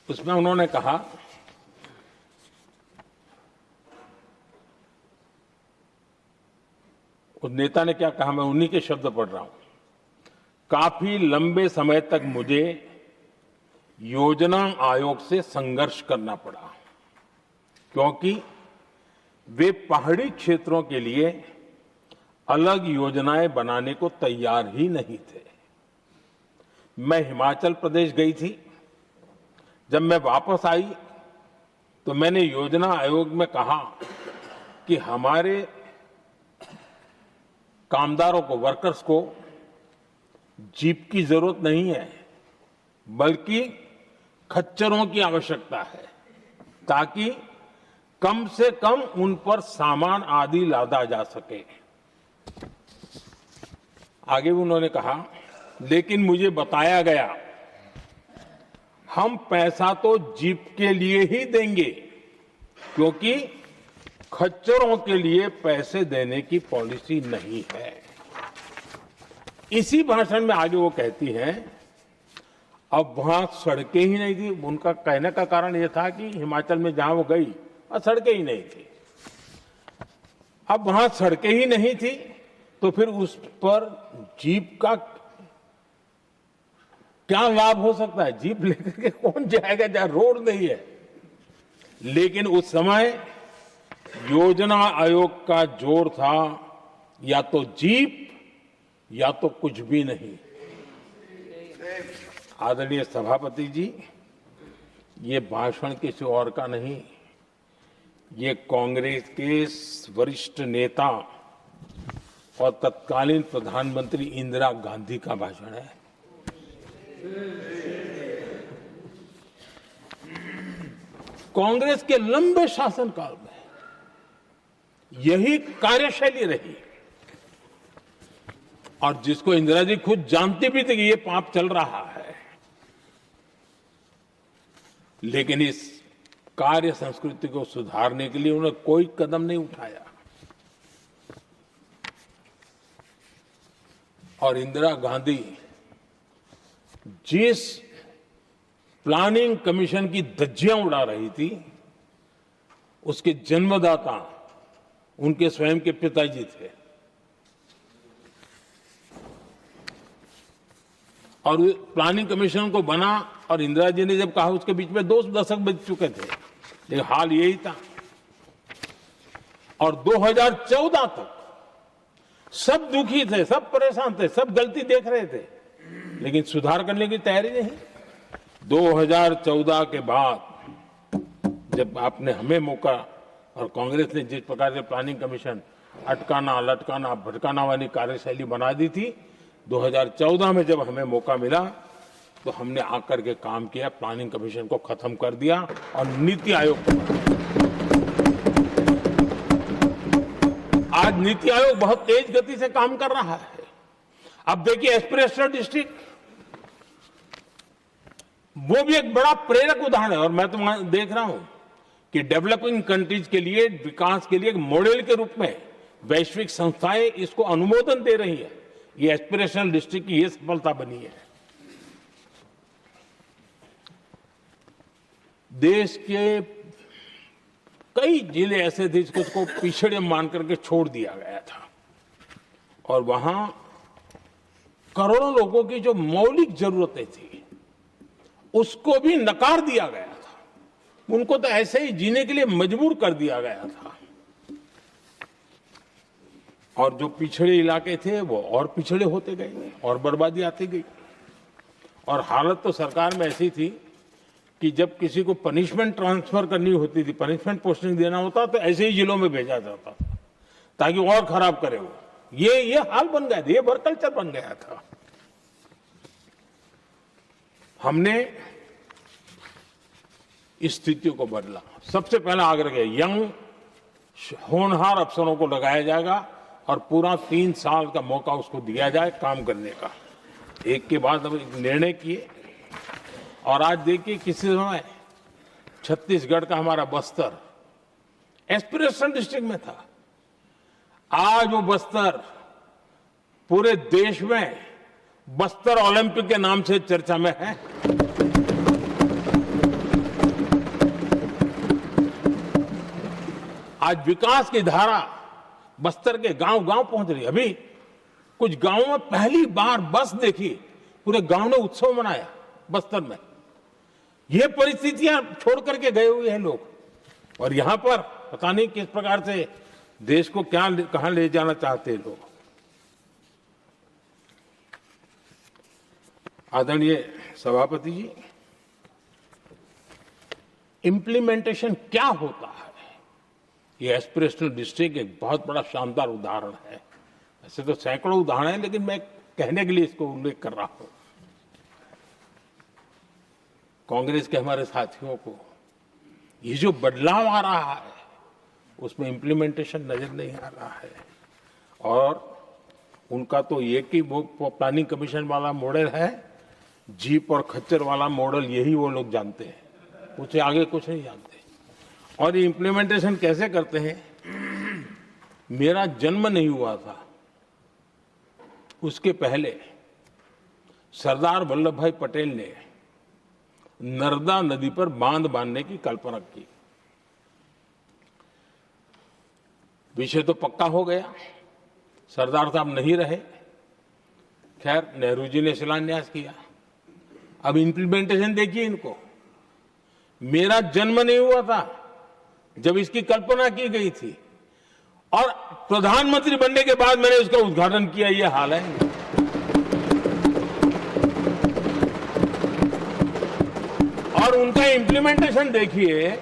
उसमें उन्होंने कहा उस नेता ने क्या कहा, मैं उन्हीं के शब्द पढ़ रहा हूं। काफी लंबे समय तक मुझे योजना आयोग से संघर्ष करना पड़ा क्योंकि वे पहाड़ी क्षेत्रों के लिए अलग योजनाएं बनाने को तैयार ही नहीं थे। मैं हिमाचल प्रदेश गई थी, जब मैं वापस आई तो मैंने योजना आयोग में कहा कि हमारे कामदारों को, वर्कर्स को जीप की जरूरत नहीं है, बल्कि खच्चरों की आवश्यकता है ताकि कम से कम उन पर सामान आदि लादा जा सके। आगे उन्होंने कहा, लेकिन मुझे बताया गया हम पैसा तो जीप के लिए ही देंगे क्योंकि खच्चरों के लिए पैसे देने की पॉलिसी नहीं है। इसी भाषण में आगे वो कहती हैं, अब वहां सड़कें ही नहीं थी। उनका कहने का कारण यह था कि हिमाचल में जहां वो गई और सड़कें ही नहीं थी। अब वहां सड़कें ही नहीं थी तो फिर उस पर जीप का क्या लाभ हो सकता है? जीप लेकर के कौन जाएगा जहां रोड नहीं है? लेकिन उस समय योजना आयोग का जोर था या तो जीप या तो कुछ भी नहीं। आदरणीय सभापति जी, ये भाषण किसी और का नहीं, ये कांग्रेस के वरिष्ठ नेता और तत्कालीन प्रधानमंत्री इंदिरा गांधी का भाषण है। कांग्रेस के लंबे शासनकाल में यही कार्यशैली रही और जिसको इंदिरा जी खुद जानती भी थी कि ये पाप चल रहा है, लेकिन इस कार्य संस्कृति को सुधारने के लिए उन्होंने कोई कदम नहीं उठाया। और इंदिरा गांधी जिस प्लानिंग कमीशन की धज्जियां उड़ा रही थी, उसके जन्मदाता उनके स्वयं के पिताजी थे और प्लानिंग कमीशन को बना और इंदिरा जी ने जब कहा, उसके बीच में 2 दशक बीत चुके थे, लेकिन हाल यही था। और 2014 तक सब दुखी थे, सब परेशान थे, सब गलती देख रहे थे, लेकिन सुधार करने की तैयारी नहीं। 2014 के बाद जब आपने हमें मौका और कांग्रेस ने जिस प्रकार से प्लानिंग कमीशन अटकाना, लटकाना, भटकाना वाली कार्यशैली बना दी थी, 2014 में जब हमें मौका मिला तो हमने आकर के काम किया, प्लानिंग कमीशन को खत्म कर दिया और नीति आयोग को। आज नीति आयोग बहुत तेज गति से काम कर रहा है। अब देखिए एस्पिरेशनल डिस्ट्रिक्ट, वो भी एक बड़ा प्रेरक उदाहरण है। और मैं तो देख रहा हूं कि डेवलपिंग कंट्रीज के लिए, विकास के लिए एक मॉडल के रूप में वैश्विक संस्थाएं इसको अनुमोदन दे रही है। ये एस्पिरेशनल डिस्ट्रिक्ट की ये सफलता बनी है। देश के कई जिले ऐसे थे जिसको पिछड़े मान करके छोड़ दिया गया था और वहां करोड़ों लोगों की जो मौलिक जरूरतें थी उसको भी नकार दिया गया था। उनको तो ऐसे ही जीने के लिए मजबूर कर दिया गया था और जो पिछड़े इलाके थे वो और पिछड़े होते गए और बर्बादी आती गई। और हालत तो सरकार में ऐसी थी कि जब किसी को पनिशमेंट ट्रांसफर करनी होती थी, पनिशमेंट पोस्टिंग देना होता तो ऐसे ही जिलों में भेजा जाता था ताकि और खराब करे वो। ये हाल बन गया था, ये वर्क कल्चर बन गया था। हमने इस स्थिति को बदला। सबसे पहला आग्रह किया, यंग होनहार अफसरों को लगाया जाएगा और पूरा 3 साल का मौका उसको दिया जाए काम करने का। एक के बाद अब एक निर्णय किए और आज देखिए किसी समय छत्तीसगढ़ का हमारा बस्तर एस्पिरेशनल डिस्ट्रिक्ट में था, आज वो बस्तर पूरे देश में बस्तर ओलंपिक के नाम से चर्चा में है। आज विकास की धारा बस्तर के गांव गांव पहुंच रही है। अभी कुछ गांवों में पहली बार बस देखी, पूरे गांव ने उत्सव मनाया बस्तर में। ये परिस्थितियां छोड़ करके गए हुए हैं लोग, और यहां पर पता नहीं किस प्रकार से देश को कहां ले जाना चाहते हैं लोग। आदरणीय सभापति जी, इंप्लीमेंटेशन क्या होता है, ये एस्पिरेशनल डिस्ट्रिक्ट एक बहुत बड़ा शानदार उदाहरण है। ऐसे तो सैकड़ों उदाहरण हैं, लेकिन मैं कहने के लिए इसको उल्लेख कर रहा हूं। कांग्रेस के हमारे साथियों को ये जो बदलाव आ रहा है उसमें इंप्लीमेंटेशन नजर नहीं आ रहा है, और उनका तो एक ही वो प्लानिंग कमीशन वाला मॉडल है, जीप और खच्चर वाला मॉडल, यही वो लोग जानते हैं, उससे आगे कुछ नहीं जानते। और ये इंप्लीमेंटेशन कैसे करते हैं, मेरा जन्म नहीं हुआ था उसके पहले सरदार वल्लभ भाई पटेल ने नर्मदा नदी पर बांध बांधने की कल्पना की। विषय तो पक्का हो गया, सरदार साहब नहीं रहे, खैर नेहरू जी ने शिलान्यास किया। अब इंप्लीमेंटेशन देखिए इनको। मेरा जन्म नहीं हुआ था जब इसकी कल्पना की गई थी, और प्रधानमंत्री बनने के बाद मैंने इसका उद्घाटन किया, ये हाल है। और उनका इंप्लीमेंटेशन देखिए,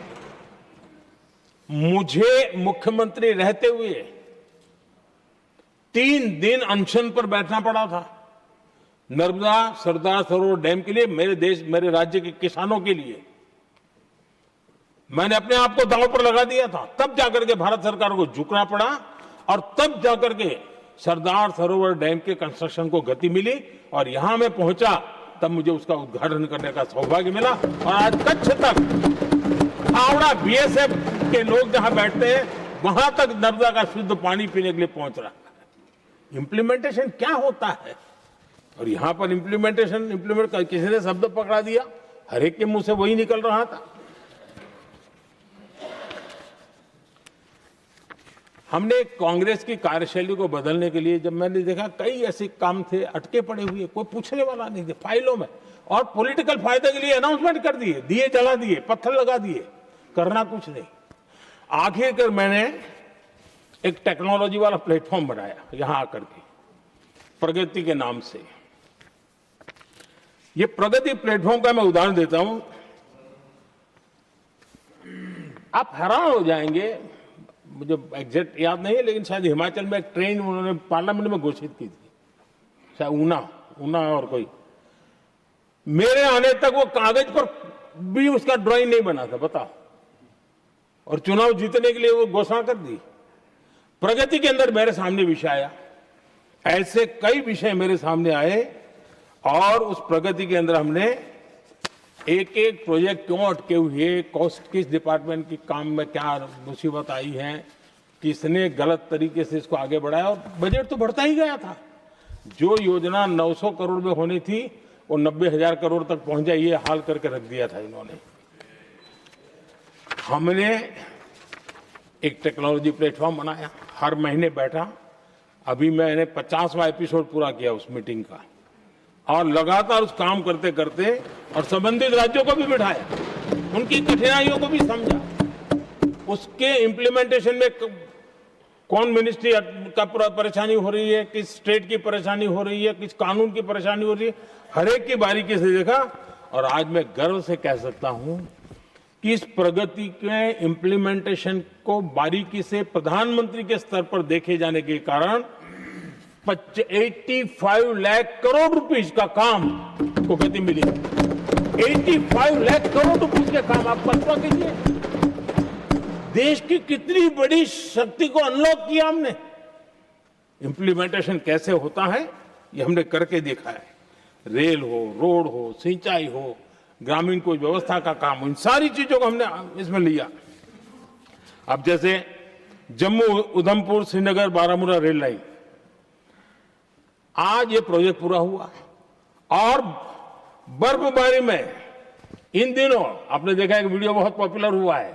मुझे मुख्यमंत्री रहते हुए 3 दिन अनशन पर बैठना पड़ा था नर्मदा सरदार सरोवर डैम के लिए, मेरे राज्य के किसानों के लिए। मैंने अपने आप को दांव पर लगा दिया था, तब जाकर के भारत सरकार को झुकना पड़ा, और तब जाकर के सरदार सरोवर डैम के कंस्ट्रक्शन को गति मिली, और यहां मैं पहुंचा तब मुझे उसका उद्घाटन करने का सौभाग्य मिला। और आज कच्छ तक हावड़ा बीएसएफ के लोग जहां बैठते हैं वहां तक नर्मदा का शुद्ध पानी पीने के लिए पहुंच रहा है। इंप्लीमेंटेशन क्या होता है, और यहां पर इम्प्लीमेंट किसी ने शब्द पकड़ा दिया, हर एक के मुंह से वही निकल रहा था। हमने कांग्रेस की कार्यशैली को बदलने के लिए, जब मैंने देखा कई ऐसे काम थे अटके पड़े हुए, कोई पूछने वाला नहीं थे फाइलों में, और पॉलिटिकल फायदे के लिए अनाउंसमेंट कर दिए, दिए जला दिए, पत्थर लगा दिए, करना कुछ नहीं। आखिरकार मैंने एक टेक्नोलॉजी वाला प्लेटफॉर्म बनाया यहां आकर के, प्रगति के नाम से। ये प्रगति प्लेटफॉर्म का मैं उदाहरण देता हूं, आप हैरान हो जाएंगे। मुझे एग्जैक्ट याद नहीं है, लेकिन शायद हिमाचल में एक ट्रेन उन्होंने पार्लियामेंट में घोषित की थी, शायद ऊना और कोई। मेरे आने तक वो कागज पर भी उसका ड्राइंग नहीं बना था, बताओ, और चुनाव जीतने के लिए वो घोषणा कर दी। प्रगति के अंदर मेरे सामने विषय आया, ऐसे कई विषय मेरे सामने आए, और उस प्रगति के अंदर हमने एक एक प्रोजेक्ट क्यों अटके हुए, किस डिपार्टमेंट की काम में क्या मुसीबत आई है, किसने गलत तरीके से इसको आगे बढ़ाया, और बजट तो बढ़ता ही गया था। जो योजना 900 करोड़ में होनी थी वो 90,000 करोड़ तक पहुंच जाए, ये हाल करके रख दिया था इन्होंने। हमने एक टेक्नोलॉजी प्लेटफॉर्म बनाया, हर महीने बैठा, अभी मैंने 50वां एपिसोड पूरा किया उस मीटिंग का, और लगातार उस काम करते करते और संबंधित राज्यों को भी बिठाया, उनकी कठिनाइयों को भी समझा, उसके इम्प्लीमेंटेशन में कौन मिनिस्ट्री का परेशानी हो रही है, किस स्टेट की परेशानी हो रही है, किस कानून की परेशानी हो रही है, हर एक की बारीकी से देखा। और आज मैं गर्व से कह सकता हूं कि इस प्रगति के इम्प्लीमेंटेशन को बारीकी से प्रधानमंत्री के स्तर पर देखे जाने के कारण 85 लाख करोड़ रुपीस का काम को गति मिली। 85 लाख करोड़ रुपीस के काम, आप कल्पना कीजिए देश की कितनी बड़ी शक्ति को अनलॉक किया हमने। इंप्लीमेंटेशन कैसे होता है ये हमने करके देखा है। रेल हो, रोड हो, सिंचाई हो, ग्रामीण कोई व्यवस्था का काम, इन सारी चीजों को हमने इसमें लिया। अब जैसे जम्मू उधमपुर श्रीनगर बारामूला रेल लाइन, आज ये प्रोजेक्ट पूरा हुआ। और बर्फबारी में इन दिनों आपने देखा एक वीडियो बहुत पॉपुलर हुआ है,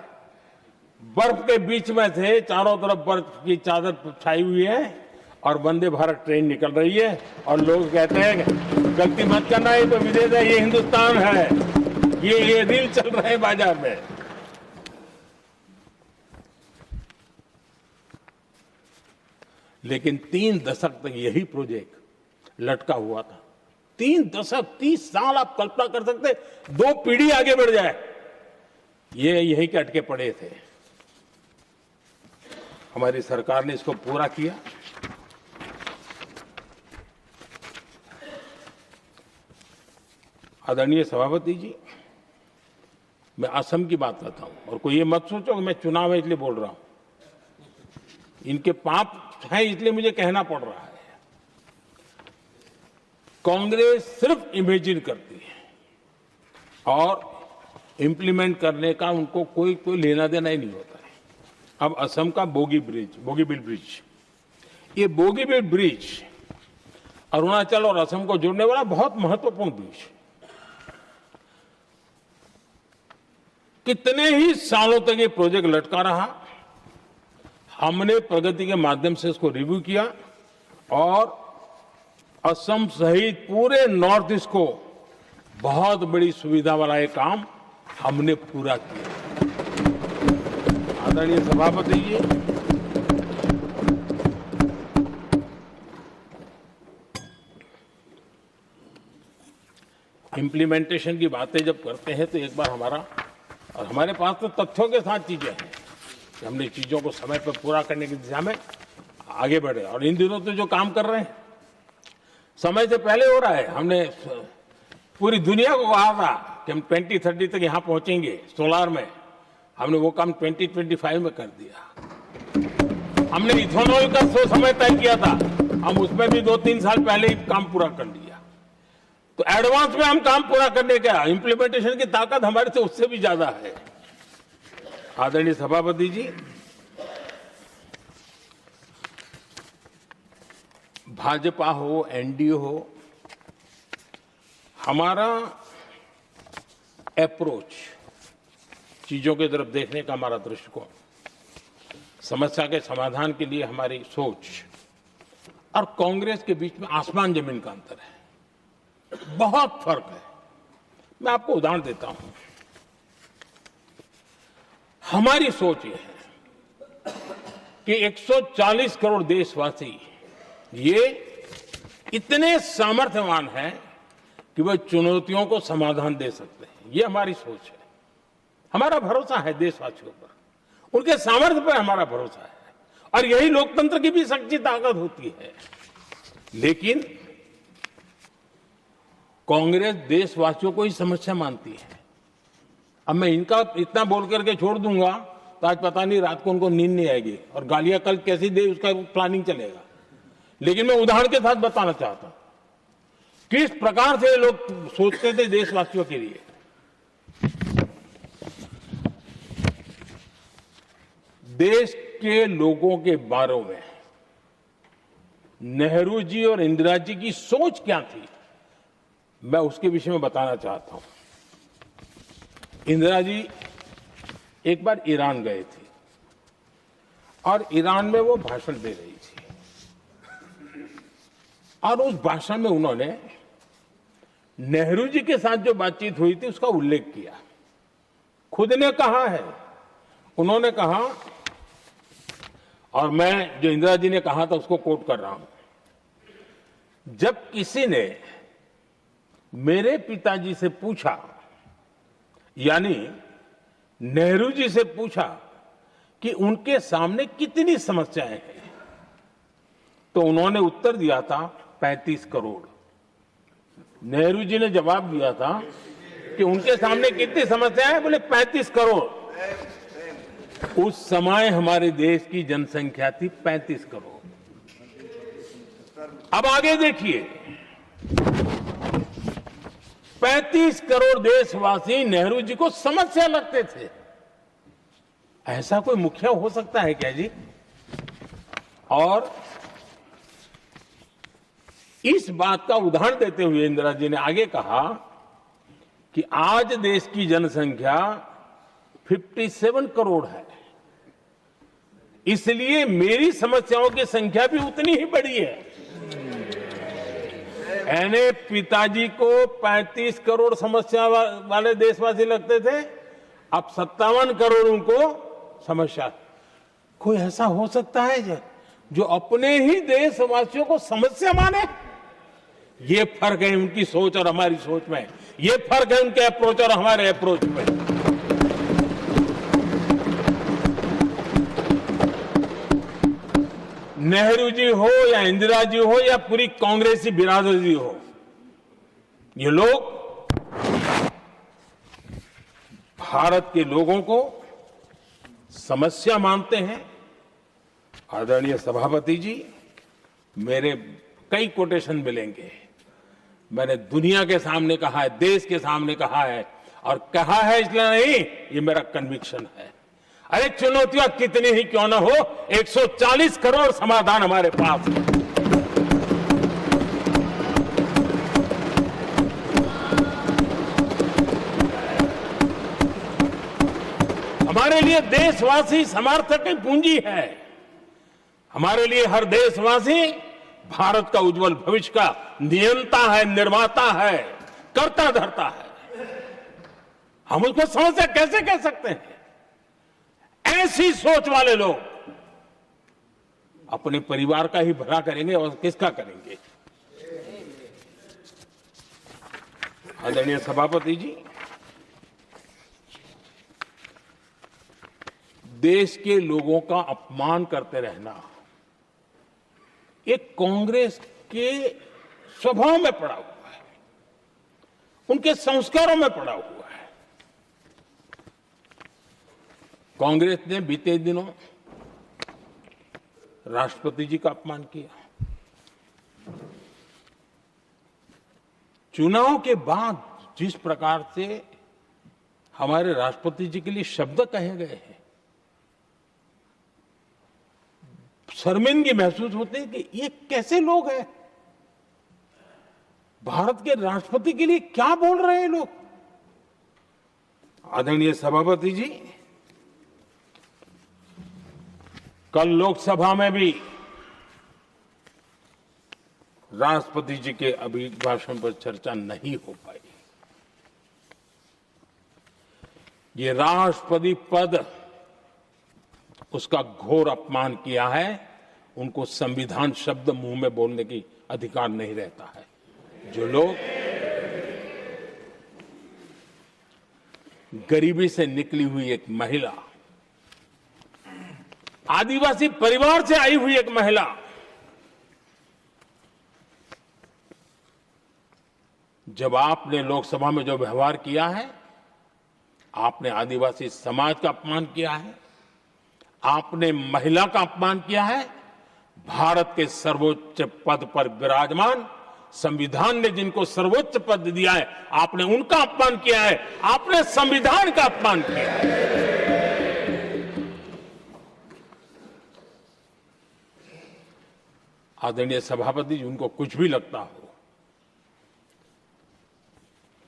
बर्फ के बीच में से चारों तरफ बर्फ की चादर छाई हुई है और वंदे भारत ट्रेन निकल रही है और लोग कहते हैं गलती मत करना, ये तो विदेश है, ये हिंदुस्तान है, ये रील चल रहे हैं बाजार में। लेकिन 3 दशक तक यही प्रोजेक्ट लटका हुआ था। 3 दशक, 30 साल, आप कल्पना कर सकते, 2 पीढ़ी आगे बढ़ जाए, ये यही के अटके पड़े थे। हमारी सरकार ने इसको पूरा किया। आदरणीय सभापति जी, मैं असम की बात करता हूं और कोई ये मत सोचो कि मैं चुनाव है इसलिए बोल रहा हूं। इनके पाप है इसलिए मुझे कहना पड़ रहा है। कांग्रेस सिर्फ इमेजिन करती है और इंप्लीमेंट करने का उनको कोई लेना देना ही नहीं होता है। अब असम का बोगीबिल ब्रिज, ये बोगीबिल ब्रिज अरुणाचल और असम को जोड़ने वाला बहुत महत्वपूर्ण ब्रिज, कितने ही सालों तक ये प्रोजेक्ट लटका रहा। हमने प्रगति के माध्यम से इसको रिव्यू किया और असम सहित पूरे नॉर्थ ईस्ट को बहुत बड़ी सुविधा वाला ये काम हमने पूरा किया। आदरणीय सभापति जी, इंप्लीमेंटेशन की बातें जब करते हैं तो एक बार हमारे पास तो तथ्यों के साथ चीजें हैं कि हमने चीजों को समय पर पूरा करने की दिशा में आगे बढ़े। और इन दिनों तो जो काम कर रहे हैं समय से पहले हो रहा है। हमने पूरी दुनिया को कहा था कि हम 2030 तक यहां पहुंचेंगे सोलार में, हमने वो काम 2025 में कर दिया। हमने इथेनॉल का समय तय किया था, हम उसमें भी 2-3 साल पहले ही काम पूरा कर लिया। तो एडवांस में हम काम पूरा करने का, इंप्लीमेंटेशन की ताकत हमारे से उससे भी ज्यादा है। आदरणीय सभापति जी, भाजपा हो, एनडीए हो, हमारा अप्रोच, चीजों की तरफ देखने का हमारा दृष्टिकोण, समस्या के समाधान के लिए हमारी सोच और कांग्रेस के बीच में आसमान जमीन का अंतर है, बहुत फर्क है। मैं आपको उदाहरण देता हूं। हमारी सोच ये है कि 140 करोड़ देशवासी ये इतने सामर्थ्यवान हैं कि वह चुनौतियों को समाधान दे सकते हैं। ये हमारी सोच है, हमारा भरोसा है देशवासियों पर, उनके सामर्थ्य पर हमारा भरोसा है और यही लोकतंत्र की भी सच्ची ताकत होती है। लेकिन कांग्रेस देशवासियों को ही समस्या मानती है। अब मैं इनका इतना बोल करके छोड़ दूंगा तो आज पता नहीं रात को उनको नींद नहीं आएगी और गालियां कल कैसी दे उसका प्लानिंग चलेगा। लेकिन मैं उदाहरण के साथ बताना चाहता हूं किस प्रकार से लोग सोचते थे देशवासियों के लिए। देश के लोगों के बारे में नेहरू जी और इंदिरा जी की सोच क्या थी, मैं उसके विषय में बताना चाहता हूं। इंदिरा जी एक बार ईरान गए थे और ईरान में वो भाषण दे रही थी और उस भाषण में उन्होंने नेहरू जी के साथ जो बातचीत हुई थी उसका उल्लेख किया। खुद ने कहा है, उन्होंने कहा, और मैं जो इंदिरा जी ने कहा था उसको कोट कर रहा हूं, जब किसी ने मेरे पिताजी से पूछा, यानी नेहरू जी से पूछा कि उनके सामने कितनी समस्याएं हैं, तो उन्होंने उत्तर दिया था 35 करोड़। नेहरू जी ने जवाब दिया था कि उनके सामने कितनी समस्या है, बोले 35 करोड़। उस समय हमारे देश की जनसंख्या थी 35 करोड़। अब आगे देखिए, 35 करोड़ देशवासी नेहरू जी को समस्या लगते थे। ऐसा कोई मुखिया हो सकता है क्या जी? और इस बात का उदाहरण देते हुए इंदिरा जी ने आगे कहा कि आज देश की जनसंख्या 57 करोड़ है, इसलिए मेरी समस्याओं की संख्या भी उतनी ही बड़ी है। यानी पिताजी को 35 करोड़ समस्या वाले देशवासी लगते थे, अब 57 करोड़ उनको समस्या। कोई ऐसा हो सकता है जो अपने ही देशवासियों को समस्या माने? ये फर्क है उनकी सोच और हमारी सोच में, ये फर्क है उनके अप्रोच और हमारे अप्रोच में। नेहरू जी हो या इंदिरा जी हो या पूरी कांग्रेसी बिरादरी हो, ये लोग भारत के लोगों को समस्या मानते हैं। आदरणीय सभापति जी, मेरे कई कोटेशन मिलेंगे। मैंने दुनिया के सामने कहा है, देश के सामने कहा है, और कहा है इसलिए नहीं, ये मेरा कन्विक्शन है। अरे चुनौतियां कितनी ही क्यों ना हो, 140 करोड़ समाधान हमारे पास है। हमारे लिए देशवासी समर्थक की पूंजी है। हमारे लिए हर देशवासी भारत का उज्जवल भविष्य का नियंता है, निर्माता है, कर्ता धर्ता है। हम उसको समस्या कैसे कह सकते हैं? ऐसी सोच वाले लोग अपने परिवार का ही भला करेंगे और किसका करेंगे? आदरणीय सभापति जी, देश के लोगों का अपमान करते रहना एक कांग्रेस के स्वभाव में पड़ा हुआ है, उनके संस्कारों में पड़ा हुआ है। कांग्रेस ने बीते दिनों राष्ट्रपति जी का अपमान किया। चुनाव के बाद जिस प्रकार से हमारे राष्ट्रपति जी के लिए शब्द कहे गए हैं, शर्मिंदगी महसूस होती है कि ये कैसे लोग हैं? भारत के राष्ट्रपति के लिए क्या बोल रहे हैं लोग? आदरणीय सभापति जी, कल लोकसभा में भी राष्ट्रपति जी के अभिभाषण पर चर्चा नहीं हो पाई। ये राष्ट्रपति पद, उसका घोर अपमान किया है। उनको संविधान शब्द मुंह में बोलने की अधिकार नहीं रहता है। जो लोग गरीबी से निकली हुई एक महिला, आदिवासी परिवार से आई हुई एक महिला, जब आपने लोकसभा में जो व्यवहार किया है, आपने आदिवासी समाज का अपमान किया है, आपने महिला का अपमान किया है। भारत के सर्वोच्च पद पर विराजमान, संविधान ने जिनको सर्वोच्च पद दिया है, आपने उनका अपमान किया है, आपने संविधान का अपमान किया है। आदरणीय सभापति जी, उनको कुछ भी लगता हो,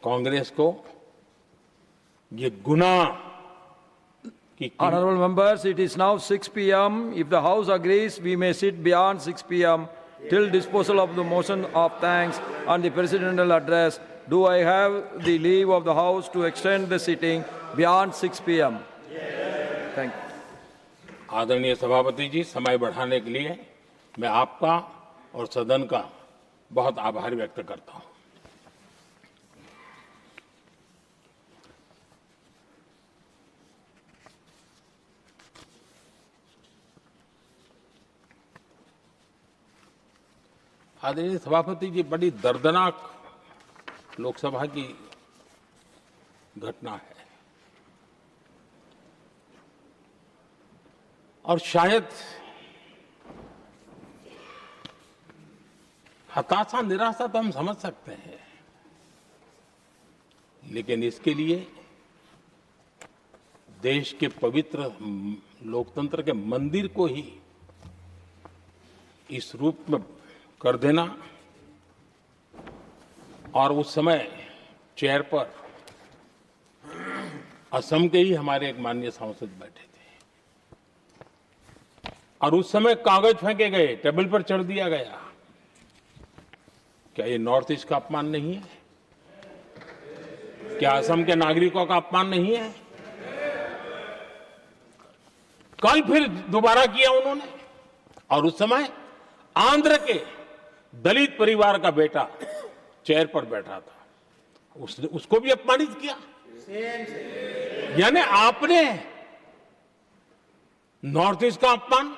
कांग्रेस को ये गुनाह Honorable members, it is now 6 p.m. If the House agrees, we may sit beyond 6 p.m. till disposal of the motion of thanks and the presidential address. Do I have the leave of the House to extend the sitting beyond 6 p.m.? Thank you. आदरणीय सभापति जी, समय बढ़ाने के लिए मैं आपका और सदन का बहुत आभार व्यक्त करता हूं। आदरणीय सभापति जी, बड़ी दर्दनाक लोकसभा की घटना है और शायद हताशा निराशा तो हम समझ सकते हैं, लेकिन इसके लिए देश के पवित्र लोकतंत्र के मंदिर को ही इस रूप में कर देना, और उस समय चेयर पर असम के ही हमारे एक माननीय सांसद बैठे थे और उस समय कागज फेंके गए, टेबल पर चढ़ दिया गया। क्या ये नॉर्थ ईस्ट का अपमान नहीं है? क्या असम के नागरिकों का अपमान नहीं है? कल फिर दोबारा किया उन्होंने, और उस समय आंध्र के दलित परिवार का बेटा चेयर पर बैठा था, उसको भी अपमानित किया। यानी आपने नॉर्थ ईस्ट का अपमान,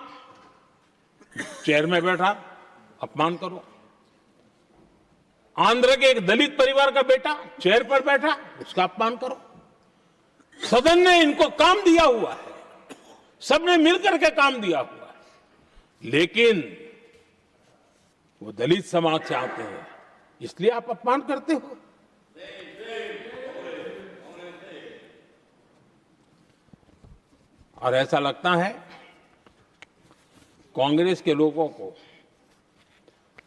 चेयर में बैठा अपमान करो। आंध्र के एक दलित परिवार का बेटा चेयर पर बैठा, उसका अपमान करो। सदन ने इनको काम दिया हुआ है, सबने मिलकर के काम दिया हुआ है, लेकिन वो दलित समाज से आते हैं, इसलिए आप अपमान करते हो। और ऐसा लगता है कांग्रेस के लोगों को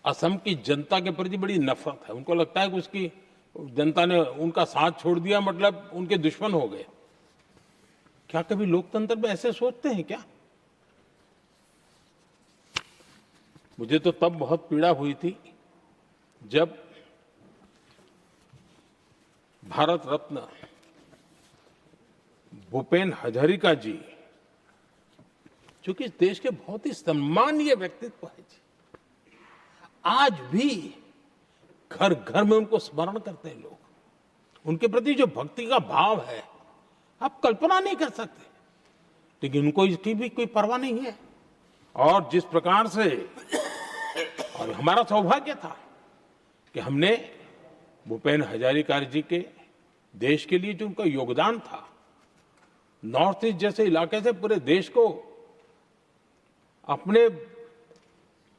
असम की जनता के प्रति बड़ी नफरत है। उनको लगता है कि उसकी जनता ने उनका साथ छोड़ दिया, मतलब उनके दुश्मन हो गए। क्या कभी लोकतंत्र में ऐसे सोचते हैं क्या? मुझे तो तब बहुत पीड़ा हुई थी जब भारत रत्न भूपेन हजारिका जी, जो कि इस देश के बहुत ही सम्मानीय व्यक्तित्व है जी, आज भी घर घर में उनको स्मरण करते हैं लोग। उनके प्रति जो भक्ति का भाव है आप कल्पना नहीं कर सकते, लेकिन उनको इसकी भी कोई परवाह नहीं है। और जिस प्रकार से, और हमारा सौभाग्य था कि हमने भूपेन हजारिका जी के देश के लिए जो उनका योगदान था, नॉर्थ ईस्ट जैसे इलाके से पूरे देश को अपने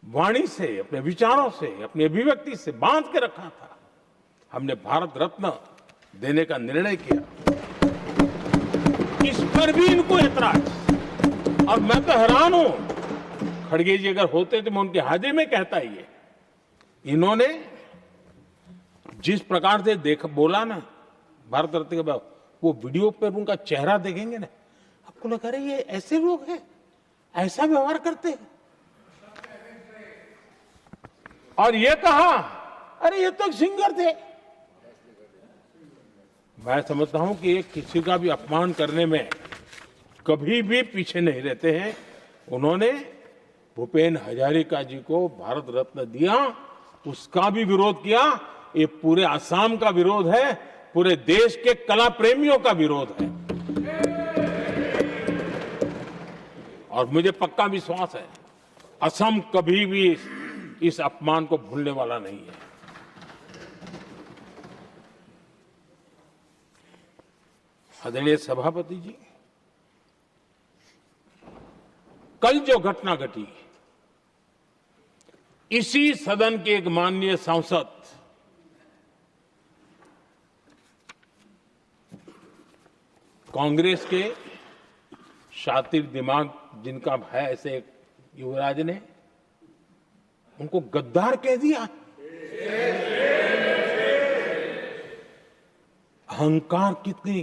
वाणी से, अपने विचारों से, अपनी अभिव्यक्ति से बांध के रखा था। हमने भारत रत्न देने का निर्णय किया, इस पर भी इनको ऐतराज। और मैं तो हैरान हूं, खड़गे जी अगर होते तो मैं उनकी हाजिरी में कहता ही है, इन्होंने जिस प्रकार से बोला ना भारत रत्न के बाद, वो वीडियो पर उनका चेहरा देखेंगे ना, आपको लगा रहे ये ऐसे लोग हैं, ऐसा व्यवहार करते हैं। और ये कहा, अरे ये तो सिंगर थे। मैं समझता हूं कि एक किसी का भी अपमान करने में कभी भी पीछे नहीं रहते हैं। उन्होंने भूपेन हजारिका जी को भारत रत्न दिया, उसका भी विरोध किया। ये पूरे असम का विरोध है, पूरे देश के कला प्रेमियों का विरोध है। और मुझे पक्का विश्वास है असम कभी भी इस अपमान को भूलने वाला नहीं है। आदरणीय सभापति जी, कल जो घटना घटी, इसी सदन के एक माननीय सांसद कांग्रेस के शातिर दिमाग जिनका है, ऐसे एक युवराज ने उनको गद्दार कह दिया। अहंकार कितनी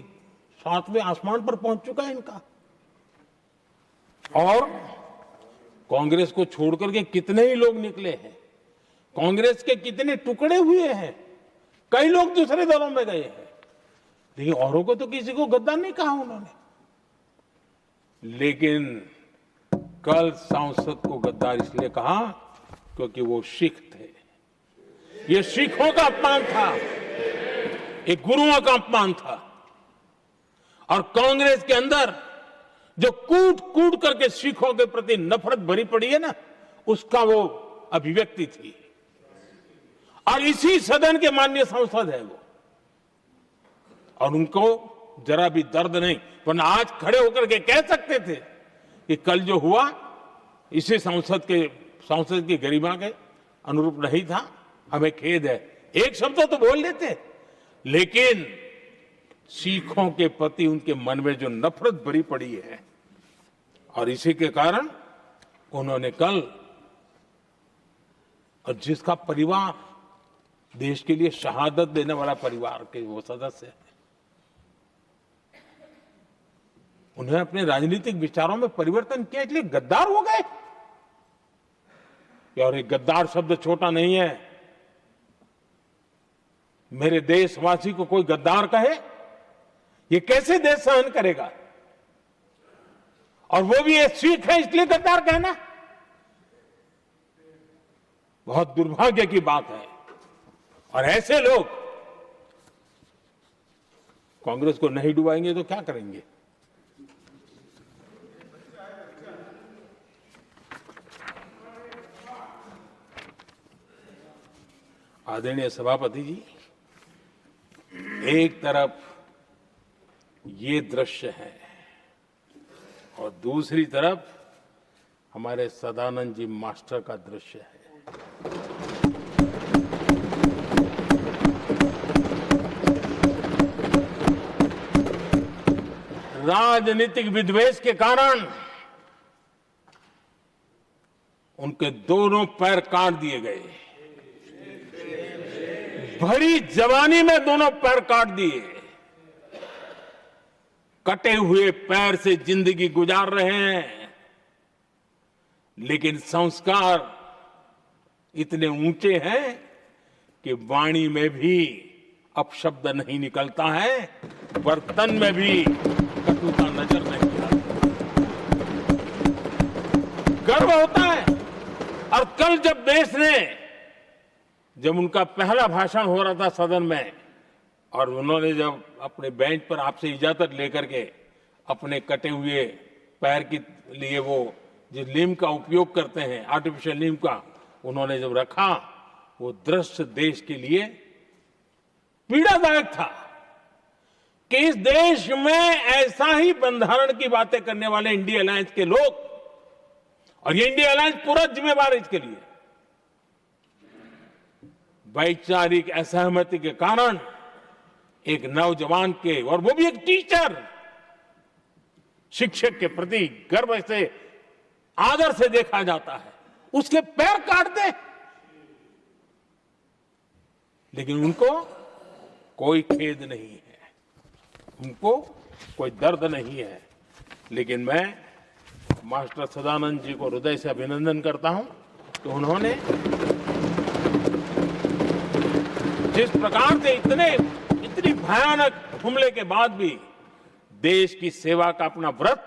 सातवें आसमान पर पहुंच चुका है इनका। और कांग्रेस को छोड़कर के कितने ही लोग निकले हैं, कांग्रेस के कितने टुकड़े हुए हैं, कई लोग दूसरे दलों में गए हैं, लेकिन औरों को तो किसी को गद्दार नहीं कहा उन्होंने। लेकिन कल सांसद को गद्दार इसलिए कहा क्योंकि वो सिख थे। ये सिखों का अपमान था, एक गुरुओं का अपमान था। और कांग्रेस के अंदर जो कूट कूट करके सिखों के प्रति नफरत भरी पड़ी है ना, उसका वो अभिव्यक्ति थी। और इसी सदन के माननीय सांसद है वो, और उनको जरा भी दर्द नहीं, वरना आज खड़े होकर के कह सकते थे कि कल जो हुआ इसी सांसद की गरिमा के अनुरूप नहीं था, हमें खेद है, एक शब्द तो बोल लेते। लेकिन सिखों के प्रति उनके मन में जो नफरत भरी पड़ी है, और इसी के कारण उन्होंने कल, और जिसका परिवार देश के लिए शहादत देने वाला परिवार के वो सदस्य है, उन्होंने अपने राजनीतिक विचारों में परिवर्तन किया, इसलिए गद्दार हो गए। और एक गद्दार शब्द छोटा नहीं है। मेरे देशवासी को कोई गद्दार कहे, ये कैसे देश सहन करेगा? और वो भी ये सिख है इसलिए गद्दार कहना, बहुत दुर्भाग्य की बात है। और ऐसे लोग कांग्रेस को नहीं डुबाएंगे तो क्या करेंगे? आदरणीय सभापति जी, एक तरफ ये दृश्य है और दूसरी तरफ हमारे सदानंद जी मास्टर का दृश्य है। राजनीतिक विद्वेष के कारण उनके दोनों पैर काट दिए गए। भरी जवानी में दोनों पैर काट दिए। कटे हुए पैर से जिंदगी गुजार रहे हैं, लेकिन संस्कार इतने ऊंचे हैं कि वाणी में भी अपशब्द नहीं निकलता है, बर्तन में भी कटुता नजर नहीं आती। गर्व होता है। और कल जब उनका पहला भाषण हो रहा था सदन में, और उन्होंने जब अपने बेंच पर आपसे इजाजत लेकर के अपने कटे हुए पैर के लिए वो जिस लीम का उपयोग करते हैं, आर्टिफिशियल लीम का, उन्होंने जब रखा, वो दृश्य देश के लिए पीड़ादायक था कि इस देश में ऐसा ही बंधारण की बातें करने वाले इंडिया अलायंस के लोग, और ये इंडिया अलायंस पूरा जिम्मेवार है इसके लिए, वैचारिक असहमति के कारण एक नौजवान के, और वो भी एक टीचर, शिक्षक के प्रति गर्व से, आदर से देखा जाता है, उसके पैर काट दे। लेकिन उनको कोई खेद नहीं है, उनको कोई दर्द नहीं है। लेकिन मैं मास्टर सदानंद जी को हृदय से अभिनंदन करता हूं कि उन्होंने जिस प्रकार से इतनी भयानक हमले के बाद भी देश की सेवा का अपना व्रत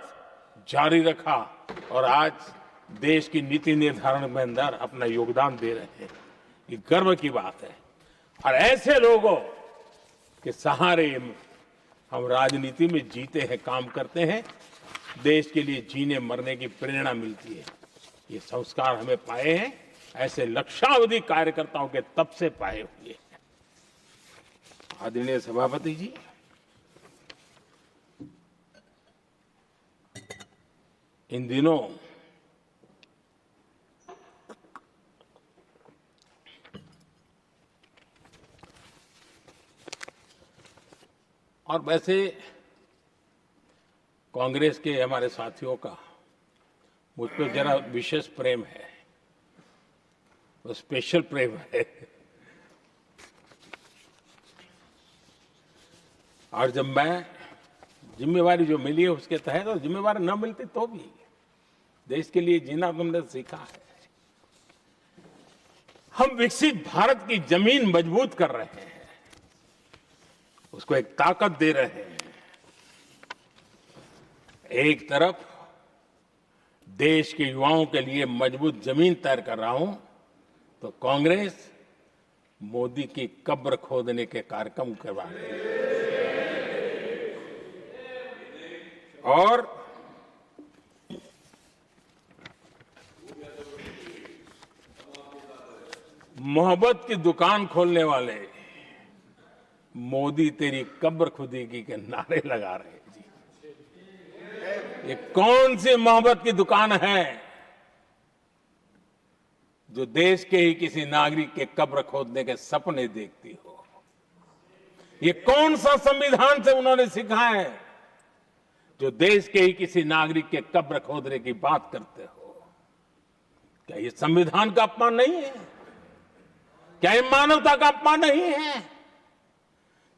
जारी रखा, और आज देश की नीति निर्धारण में अंदर अपना योगदान दे रहे हैं। ये गर्व की बात है। और ऐसे लोगों के सहारे हम राजनीति में जीते हैं, काम करते हैं, देश के लिए जीने मरने की प्रेरणा मिलती है। ये संस्कार हमें पाए हैं ऐसे लक्षावधि कार्यकर्ताओं के तब से पाए हुए हैं। आदरणीय सभापति जी, इन दिनों और वैसे कांग्रेस के हमारे साथियों का मुझ पर जरा विशेष प्रेम है, वो स्पेशल प्रेम है। और जब मैं जिम्मेवारी जो मिली है उसके तहत, और जिम्मेवारी न मिलती तो भी देश के लिए जीना तुमने सीखा है। हम विकसित भारत की जमीन मजबूत कर रहे हैं, उसको एक ताकत दे रहे हैं। एक तरफ देश के युवाओं के लिए मजबूत जमीन तैयार कर रहा हूं, तो कांग्रेस मोदी की कब्र खोदने के कार्यक्रम करवा रही है। और मोहब्बत की दुकान खोलने वाले मोदी तेरी कब्र खुदेगी के नारे लगा रहे हैं जी। ये कौन सी मोहब्बत की दुकान है जो देश के ही किसी नागरिक के कब्र खोदने के सपने देखती हो? ये कौन सा संविधान से उन्होंने सीखा है जो देश के ही किसी नागरिक के कब्र खोदने की बात करते हो? क्या ये संविधान का अपमान नहीं है? क्या ये मानवता का अपमान नहीं है?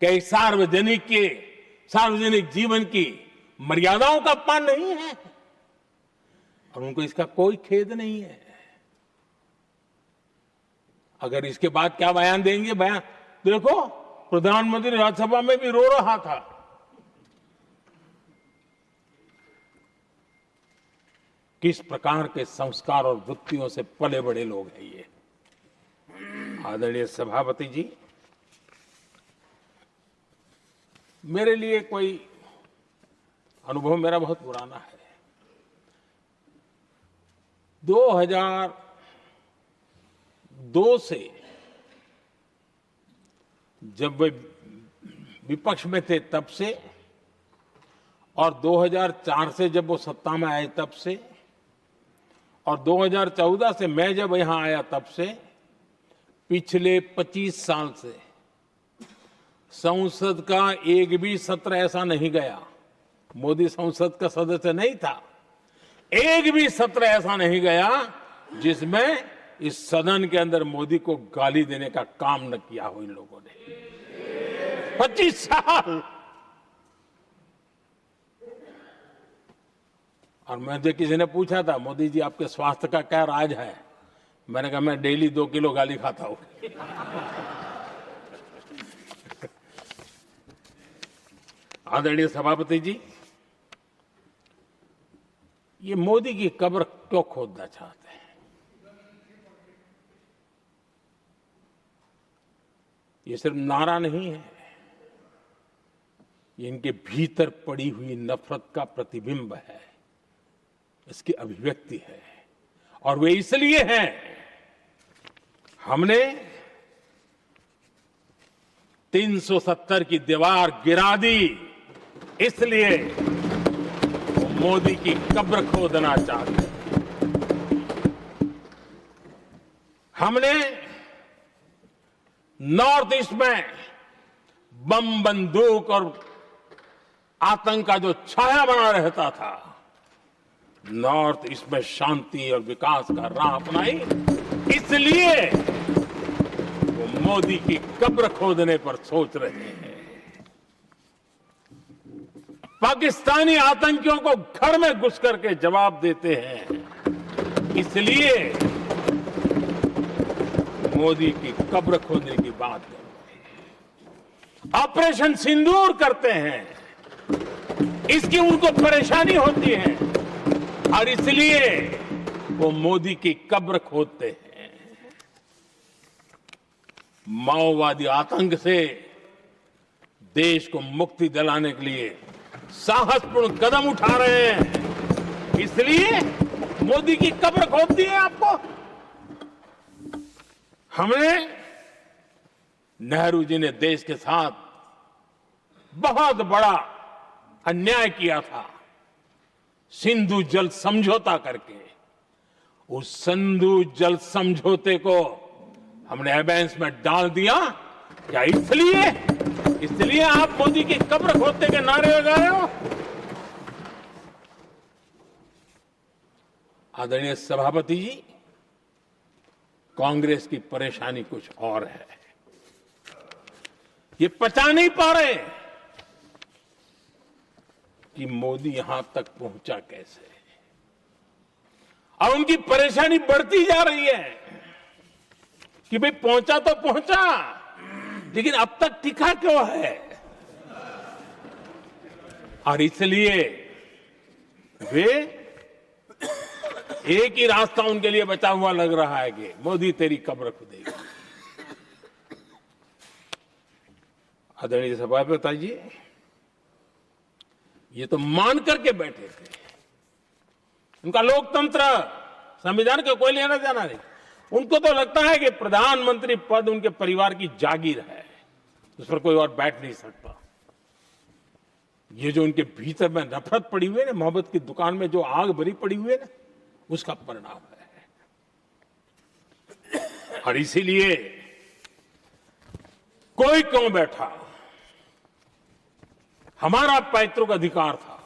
क्या ये सार्वजनिक जीवन की मर्यादाओं का अपमान नहीं है? और उनको इसका कोई खेद नहीं है। अगर इसके बाद क्या बयान देंगे? बयान देखो, प्रधानमंत्री राज्यसभा में भी रो रहा था। किस प्रकार के संस्कार और वृत्तियों से पले बड़े लोग हैं ये। आदरणीय सभापति जी, मेरे लिए कोई अनुभव मेरा बहुत पुराना है। 2002 से जब वे विपक्ष में थे तब से, और 2004 से जब वो सत्ता में आए तब से, और 2014 से मैं जब यहां आया तब से, पिछले 25 साल से संसद का एक भी सत्र ऐसा नहीं गया, मोदी संसद का सदस्य नहीं था, एक भी सत्र ऐसा नहीं गया जिसमें इस सदन के अंदर मोदी को गाली देने का काम न किया हो इन लोगों ने। 25 साल। और मुझे किसी ने पूछा था, मोदी जी आपके स्वास्थ्य का क्या राज है? मैंने कहा मैं डेली 2 किलो गाली खाता हूं। आदरणीय सभापति जी, ये मोदी की कब्र क्यों खोदना चाहते हैं? ये सिर्फ नारा नहीं है, ये इनके भीतर पड़ी हुई नफरत का प्रतिबिंब है, इसकी अभिव्यक्ति है। और वे इसलिए हैं, हमने 370 की दीवार गिरा दी, इसलिए वो मोदी की कब्र खोदना चाहते हैं। हमने नॉर्थ ईस्ट में बम बंदूक और आतंक का जो छाया बना रहता था, नॉर्थ ईस्ट में शांति और विकास का राह अपनाई, इसलिए वो मोदी की कब्र खोदने पर सोच रहे हैं। पाकिस्तानी आतंकियों को घर में घुस करके जवाब देते हैं, इसलिए मोदी की कब्र खोदने की बात कर रहे हैं। ऑपरेशन सिंदूर करते हैं, इसकी उनको परेशानी होती है और इसलिए वो मोदी की कब्र खोदते हैं। माओवादी आतंक से देश को मुक्ति दिलाने के लिए साहसपूर्ण कदम उठा रहे हैं, इसलिए मोदी की कब्र खोदती है आपको। हमने, नेहरू जी ने देश के साथ बहुत बड़ा अन्याय किया था, सिंधु जल समझौता करके। उस सिंधु जल समझौते को हमने एबेंस में डाल दिया। क्या इसलिए आप मोदी की कब्र खोदने के नारे लगा रहे हो? आदरणीय सभापति जी, कांग्रेस की परेशानी कुछ और है। ये पचा नहीं पा रहे कि मोदी यहां तक पहुंचा कैसे, और उनकी परेशानी बढ़ती जा रही है कि भाई पहुंचा तो पहुंचा, लेकिन अब तक टिका क्यों है? और इसलिए वे एक ही रास्ता उनके लिए बचा हुआ लग रहा है कि मोदी तेरी कब्र खुदेगी। आदरणीय सभापति जी, ये तो मान करके बैठे थे, उनका लोकतंत्र, संविधान का कोई लेना देना नहीं, उनको तो लगता है कि प्रधानमंत्री पद उनके परिवार की जागीर है, उस पर कोई और बैठ नहीं सकता। ये जो उनके भीतर में नफरत पड़ी हुई है ना, मोहब्बत की दुकान में जो आग भरी पड़ी हुई है ना, उसका परिणाम है। और इसीलिए कोई क्यों बैठा, हमारा पैतृक अधिकार था,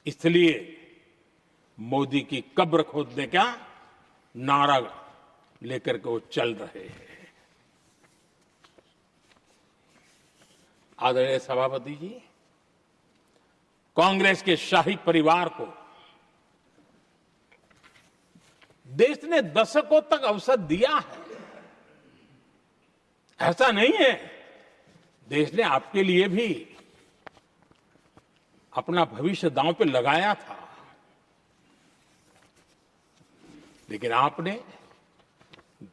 इसलिए मोदी की कब्र खोदने का नारा लेकर के वो चल रहे हैं। आदरणीय सभापति जी, कांग्रेस के शाही परिवार को देश ने दशकों तक अवसर दिया है, ऐसा नहीं है। देश ने आपके लिए भी अपना भविष्य दांव पे लगाया था, लेकिन आपने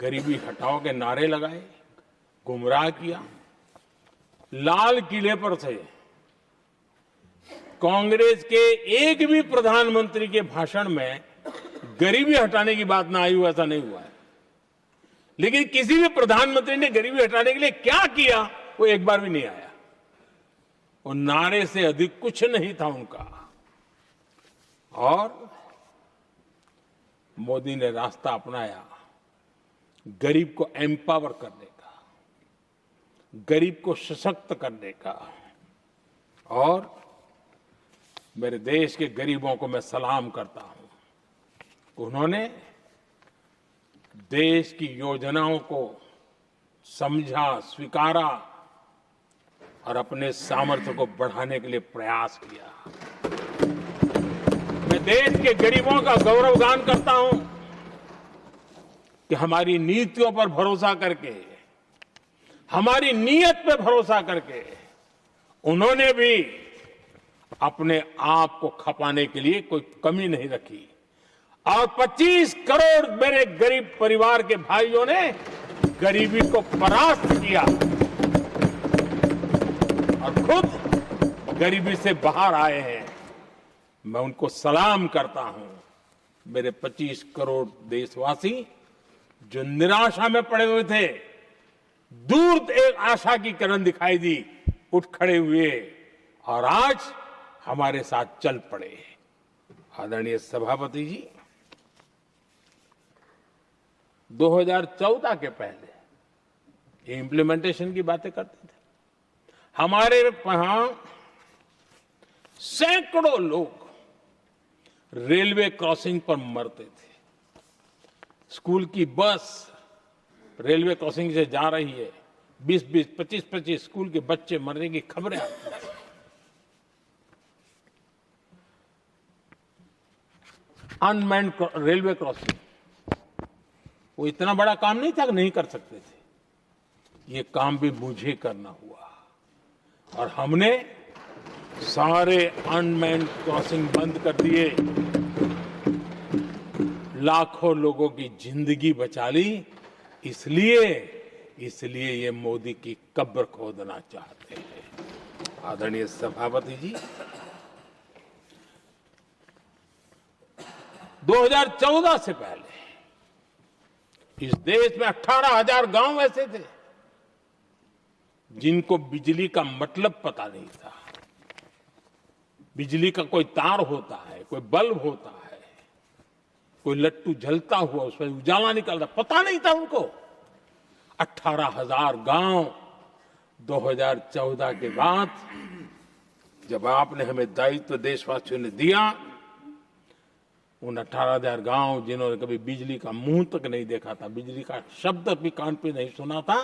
गरीबी हटाओ के नारे लगाए, गुमराह किया। लाल किले पर से कांग्रेस के एक भी प्रधानमंत्री के भाषण में गरीबी हटाने की बात ना आई हो, ऐसा नहीं हुआ है। लेकिन किसी भी प्रधानमंत्री ने गरीबी हटाने के लिए क्या किया, वो एक बार भी नहीं आया। वो नारे से अधिक कुछ नहीं था उनका। और मोदी ने रास्ता अपनाया गरीब को एम्पावर करने का, गरीब को सशक्त करने का। और मेरे देश के गरीबों को मैं सलाम करता हूं, उन्होंने देश की योजनाओं को समझा, स्वीकारा और अपने सामर्थ्य को बढ़ाने के लिए प्रयास किया। मैं देश के गरीबों का गौरवगान करता हूं कि हमारी नीतियों पर भरोसा करके, हमारी नीयत पे भरोसा करके उन्होंने भी अपने आप को खपाने के लिए कोई कमी नहीं रखी। और 25 करोड़ मेरे गरीब परिवार के भाइयों ने गरीबी को परास्त किया और खुद गरीबी से बाहर आए हैं। मैं उनको सलाम करता हूं। मेरे 25 करोड़ देशवासी जो निराशा में पड़े हुए थे, दूर एक आशा की किरण दिखाई दी, उठ खड़े हुए और आज हमारे साथ चल पड़े। आदरणीय सभापति जी, 2014 के पहले ये इम्प्लीमेंटेशन की बातें करते थे। हमारे यहां सैकड़ों लोग रेलवे क्रॉसिंग पर मरते थे। स्कूल की बस रेलवे क्रॉसिंग से जा रही है, 20-20, 25-25 स्कूल के बच्चे मरने की खबरें आती थी। अनमैन्ड रेलवे क्रॉसिंग, वो इतना बड़ा काम नहीं था कि नहीं कर सकते थे। ये काम भी मुझे करना हुआ और हमने सारे अनमैन्ड क्रॉसिंग बंद कर दिए, लाखों लोगों की जिंदगी बचा ली। इसलिए ये मोदी की कब्र खोदना चाहते हैं। आदरणीय सभापति जी, 2014 से पहले इस देश में 18,000 गांव ऐसे थे जिनको बिजली का मतलब पता नहीं था। बिजली का कोई तार होता है, कोई बल्ब होता है, कोई लट्टू जलता हुआ उसमें उजाला निकलता, पता नहीं था उनको। 18,000 गांव 2014 के बाद जब आपने हमें दायित्व देशवासियों ने दिया, उन 18,000 गांव जिन्होंने कभी बिजली का मुंह तक नहीं देखा था, बिजली का शब्द भी कान पे नहीं सुना था,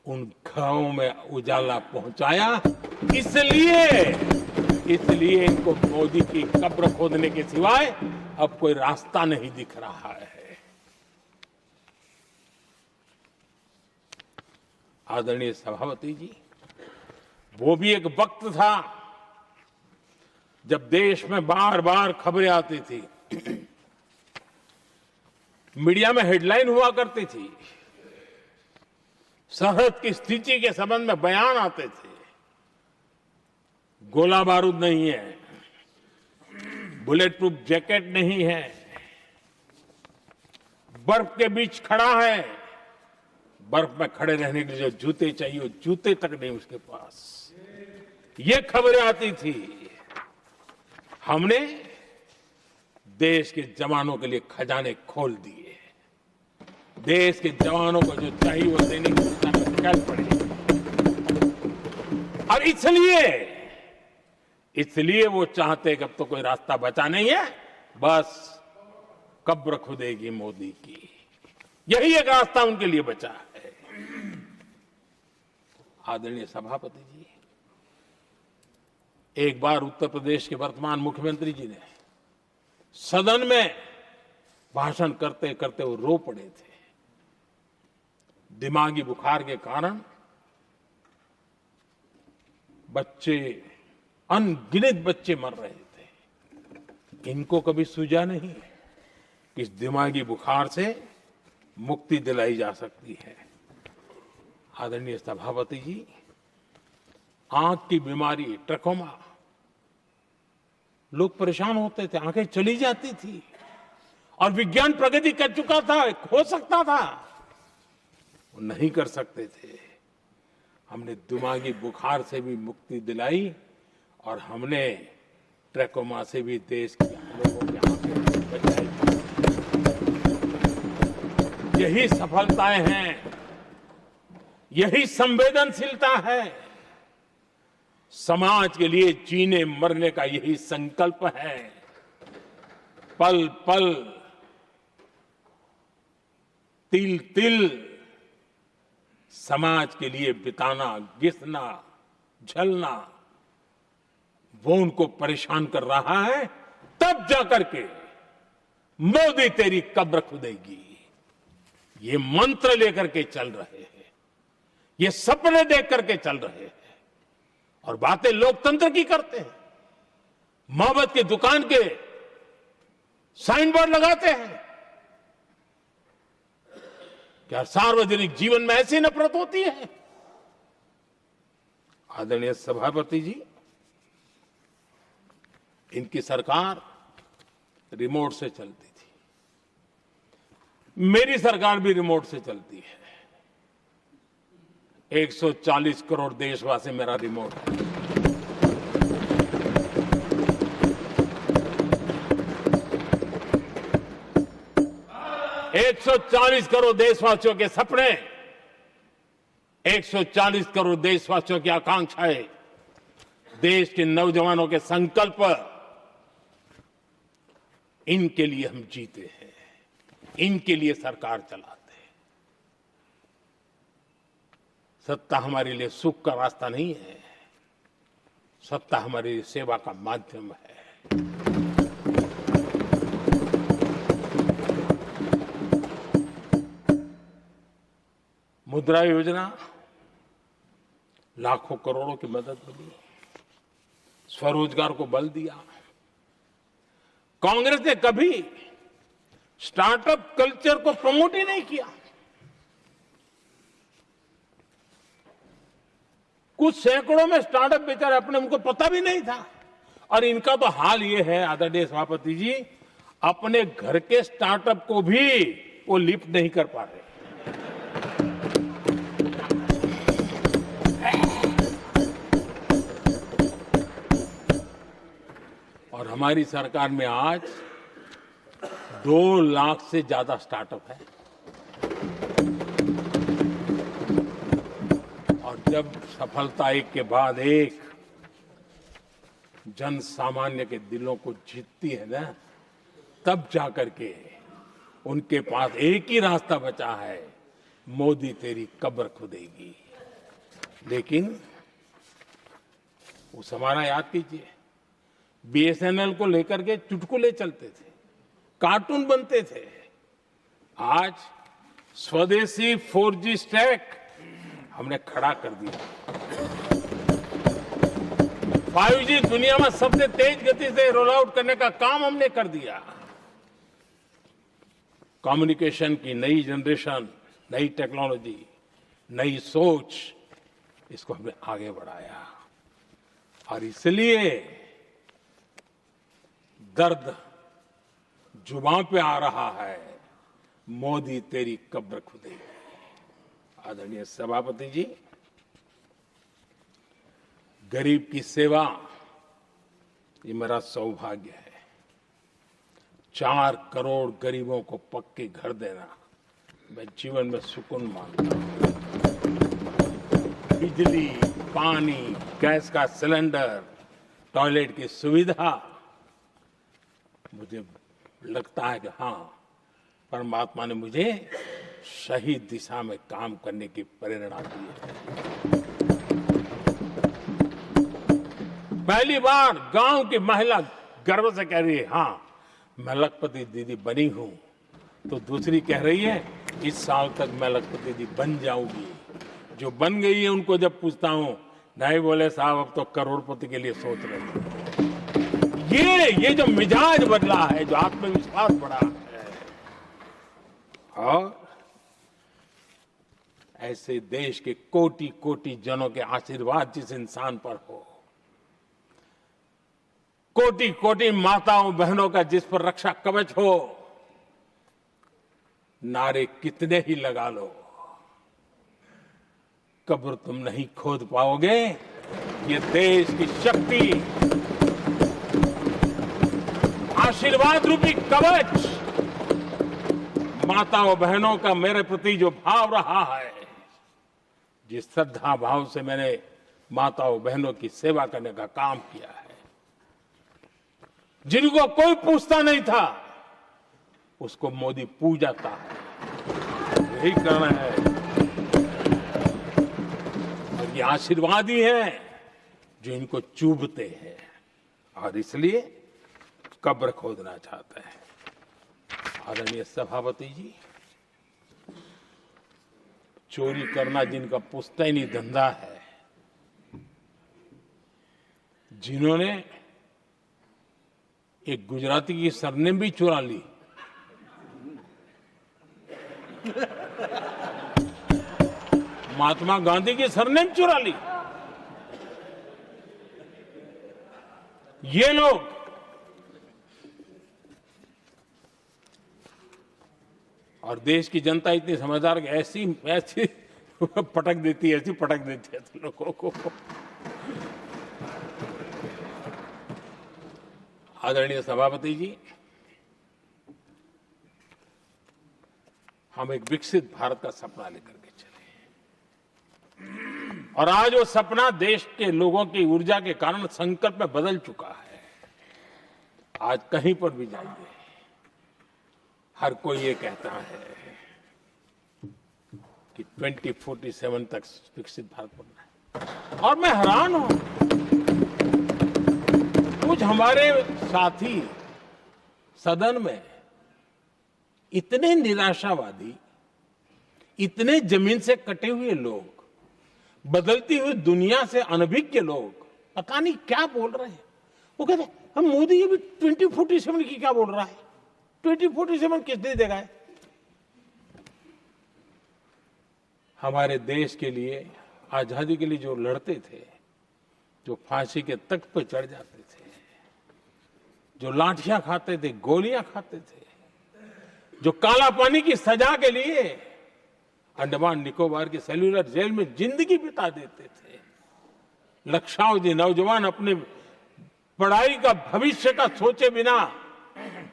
उन गांवों में उजाला पहुंचाया। इसलिए इनको मोदी की कब्र खोदने के सिवाय अब कोई रास्ता नहीं दिख रहा है। आदरणीय सभापति जी, वो भी एक वक्त था जब देश में बार बार खबरें आती थी, मीडिया में हेडलाइन हुआ करती थी, सरहद की स्थिति के संबंध में बयान आते थे, गोला बारूद नहीं है, बुलेट प्रूफ जैकेट नहीं है, बर्फ के बीच खड़ा है, बर्फ में खड़े रहने के लिए जो जूते चाहिए वो जूते तक नहीं उसके पास। ये खबरें आती थी। हमने देश के जवानों के लिए खजाने खोल दिए। देश के जवानों को जो चाहिए वो देने की चिंता में निकल पड़े। और इसलिए वो चाहते कि अब तो कोई रास्ता बचा नहीं है, बस कब्र खुदेगी मोदी की। यही एक रास्ता उनके लिए बचा है। आदरणीय सभापति जी, एक बार उत्तर प्रदेश के वर्तमान मुख्यमंत्री जी ने सदन में भाषण करते करते वो रो पड़े थे। दिमागी बुखार के कारण बच्चे, अनगिनत बच्चे मर रहे थे। इनको कभी सूझा नहीं कि इस दिमागी बुखार से मुक्ति दिलाई जा सकती है। आदरणीय सभापति जी, आंख की बीमारी ट्रकोमा, लोग परेशान होते थे, आंखें चली जाती थी और विज्ञान प्रगति कर चुका था, हो सकता था, वो नहीं कर सकते थे। हमने दिमागी बुखार से भी मुक्ति दिलाई और हमने ट्रकोमा से भी देश के लोगों की आंखें बचाई। यही सफलताएं हैं, यही संवेदनशीलता है। समाज के लिए जीने मरने का यही संकल्प है। पल पल, तिल तिल समाज के लिए बिताना, घिसना, झलना, वो उनको परेशान कर रहा है। तब जाकर के मोदी तेरी कब्र खुदेगी, ये मंत्र लेकर के चल रहे हैं, ये सपने देख करके चल रहे हैं और बातें लोकतंत्र की करते हैं। मोहब्बत की दुकान के साइन बोर्ड लगाते हैं। क्या सार्वजनिक जीवन में ऐसी नफरत होती है? आदरणीय सभापति जी, इनकी सरकार रिमोट से चलती थी, मेरी सरकार भी रिमोट से चलती है। 140 करोड़ देशवासी मेरा रिमोट है। एक 140 करोड़ देशवासियों के सपने, 140 करोड़ देशवासियों की आकांक्षाएं, देश के नौजवानों के संकल्प, इनके लिए हम जीते हैं, इनके लिए सरकार चलाते हैं। सत्ता हमारे लिए सुख का रास्ता नहीं है, सत्ता हमारी सेवा का माध्यम है। मुद्रा योजना, लाखों करोड़ों की मदद मिली, स्वरोजगार को बल दिया। कांग्रेस ने कभी स्टार्टअप कल्चर को प्रमोट ही नहीं किया। कुछ सैकड़ों में स्टार्टअप बेचारे अपने, उनको पता भी नहीं था। और इनका तो हाल ये है आदरणीय सभापति जी, अपने घर के स्टार्टअप को भी वो लिफ्ट नहीं कर पा रहे। और हमारी सरकार में आज 2 लाख से ज्यादा स्टार्टअप है। और जब सफलता एक के बाद एक जन सामान्य के दिलों को जीतती है ना, तब जाकर के उनके पास एक ही रास्ता बचा है, मोदी तेरी कब्र खुदेगी। लेकिन उस हमारा याद कीजिए, बीएसएनएल को लेकर के चुटकुले चलते थे, कार्टून बनते थे। आज स्वदेशी 4G स्टैक हमने खड़ा कर दिया। 5G दुनिया में सबसे तेज गति से रोल आउट करने का काम हमने कर दिया। कम्युनिकेशन की नई जनरेशन, नई टेक्नोलॉजी, नई सोच, इसको हमने आगे बढ़ाया। और इसलिए दर्द जुबान पे आ रहा है, मोदी तेरी कब्र खुदेगी। आदरणीय सभापति जी, गरीब की सेवा ये मेरा सौभाग्य है। 4 करोड़ गरीबों को पक्के घर देना मैं जीवन में सुकून मानता हूं। बिजली, पानी, गैस का सिलेंडर, टॉयलेट की सुविधा, मुझे लगता है कि हाँ, परमात्मा ने मुझे सही दिशा में काम करने की प्रेरणा दी है। पहली बार गांव की महिला गर्व से कह रही है, हाँ मैं लखपति दीदी बनी हूं, तो दूसरी कह रही है इस साल तक मैं लखपति दीदी बन जाऊंगी। जो बन गई है उनको जब पूछता हूं, नहीं बोले साहब अब तो करोड़पति के लिए सोच रहे हैं। ये जो मिजाज बदला है, जो आत्मविश्वास बढ़ा है, और ऐसे देश के कोटि कोटि जनों के आशीर्वाद जिस इंसान पर हो, कोटि कोटि माताओं बहनों का जिस पर रक्षा कवच हो, नारे कितने ही लगा लो, कब्र तुम नहीं खोद पाओगे। ये देश की शक्ति, आशीर्वाद रूपी कवच, माताओं बहनों का मेरे प्रति जो भाव रहा है, जिस श्रद्धा भाव से मैंने माताओं बहनों की सेवा करने का काम किया है, जिनको कोई पूछता नहीं था उसको मोदी पूजाता है। यही करना है, और ये आशीर्वाद ही है जो इनको चूभते हैं, और इसलिए कब्र खोदना चाहते हैं। आदरणीय सभापति जी, चोरी करना जिनका पुश्तैनी धंधा है, जिन्होंने एक गुजराती की सरनेम भी चुरा ली, महात्मा गांधी की सरनेम चुरा ली, ये लोग और देश की जनता इतनी समझदार कि ऐसी ऐसी पटक देती है, ऐसी पटक देती है तो लोगों को। आदरणीय सभापति जी, हम एक विकसित भारत का सपना लेकर के चले, और आज वो सपना देश के लोगों की ऊर्जा के कारण संकल्प में बदल चुका है। आज कहीं पर भी जाइए, हर कोई ये कहता है कि 2047 तक विकसित भारत बनना है, और मैं हैरान हूं, कुछ हमारे साथी सदन में इतने निराशावादी, इतने जमीन से कटे हुए लोग, बदलती हुई दुनिया से अनभिज्ञ लोग, पता नहीं क्या बोल रहे हैं। वो कहते हैं हम मोदी ये भी 2047 की क्या बोल रहा है, 2047 किसने देगा है? हमारे देश के लिए, आजादी के लिए जो लड़ते थे, जो फांसी के तख्त पर चढ़ जाते थे, जो लाठियां खाते थे, गोलियां खाते थे, जो काला पानी की सजा के लिए अंडमान निकोबार की सेल्यूलर जेल में जिंदगी बिता देते थे, लक्षावधि नौजवान अपने पढ़ाई का भविष्य का सोचे बिना,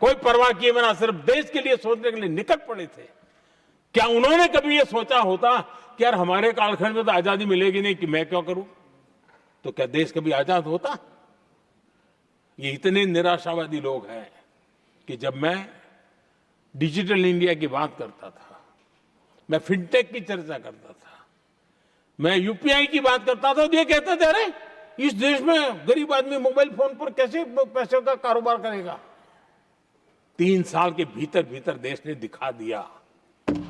कोई परवाह किए बिना सिर्फ देश के लिए सोचने के लिए निकल पड़े थे। क्या उन्होंने कभी ये सोचा होता कि यार हमारे कालखंड में तो आजादी मिलेगी नहीं, कि मैं क्यों करूं? तो क्या देश कभी आजाद होता? ये इतने निराशावादी लोग हैं कि जब मैं डिजिटल इंडिया की बात करता था, मैं फिनटेक की चर्चा करता था, मैं यूपीआई की बात करता था, तो ये कहते थे अरे इस देश में गरीब आदमी मोबाइल फोन पर कैसे पैसे का कारोबार करेगा? 3 साल के भीतर भीतर देश ने दिखा दिया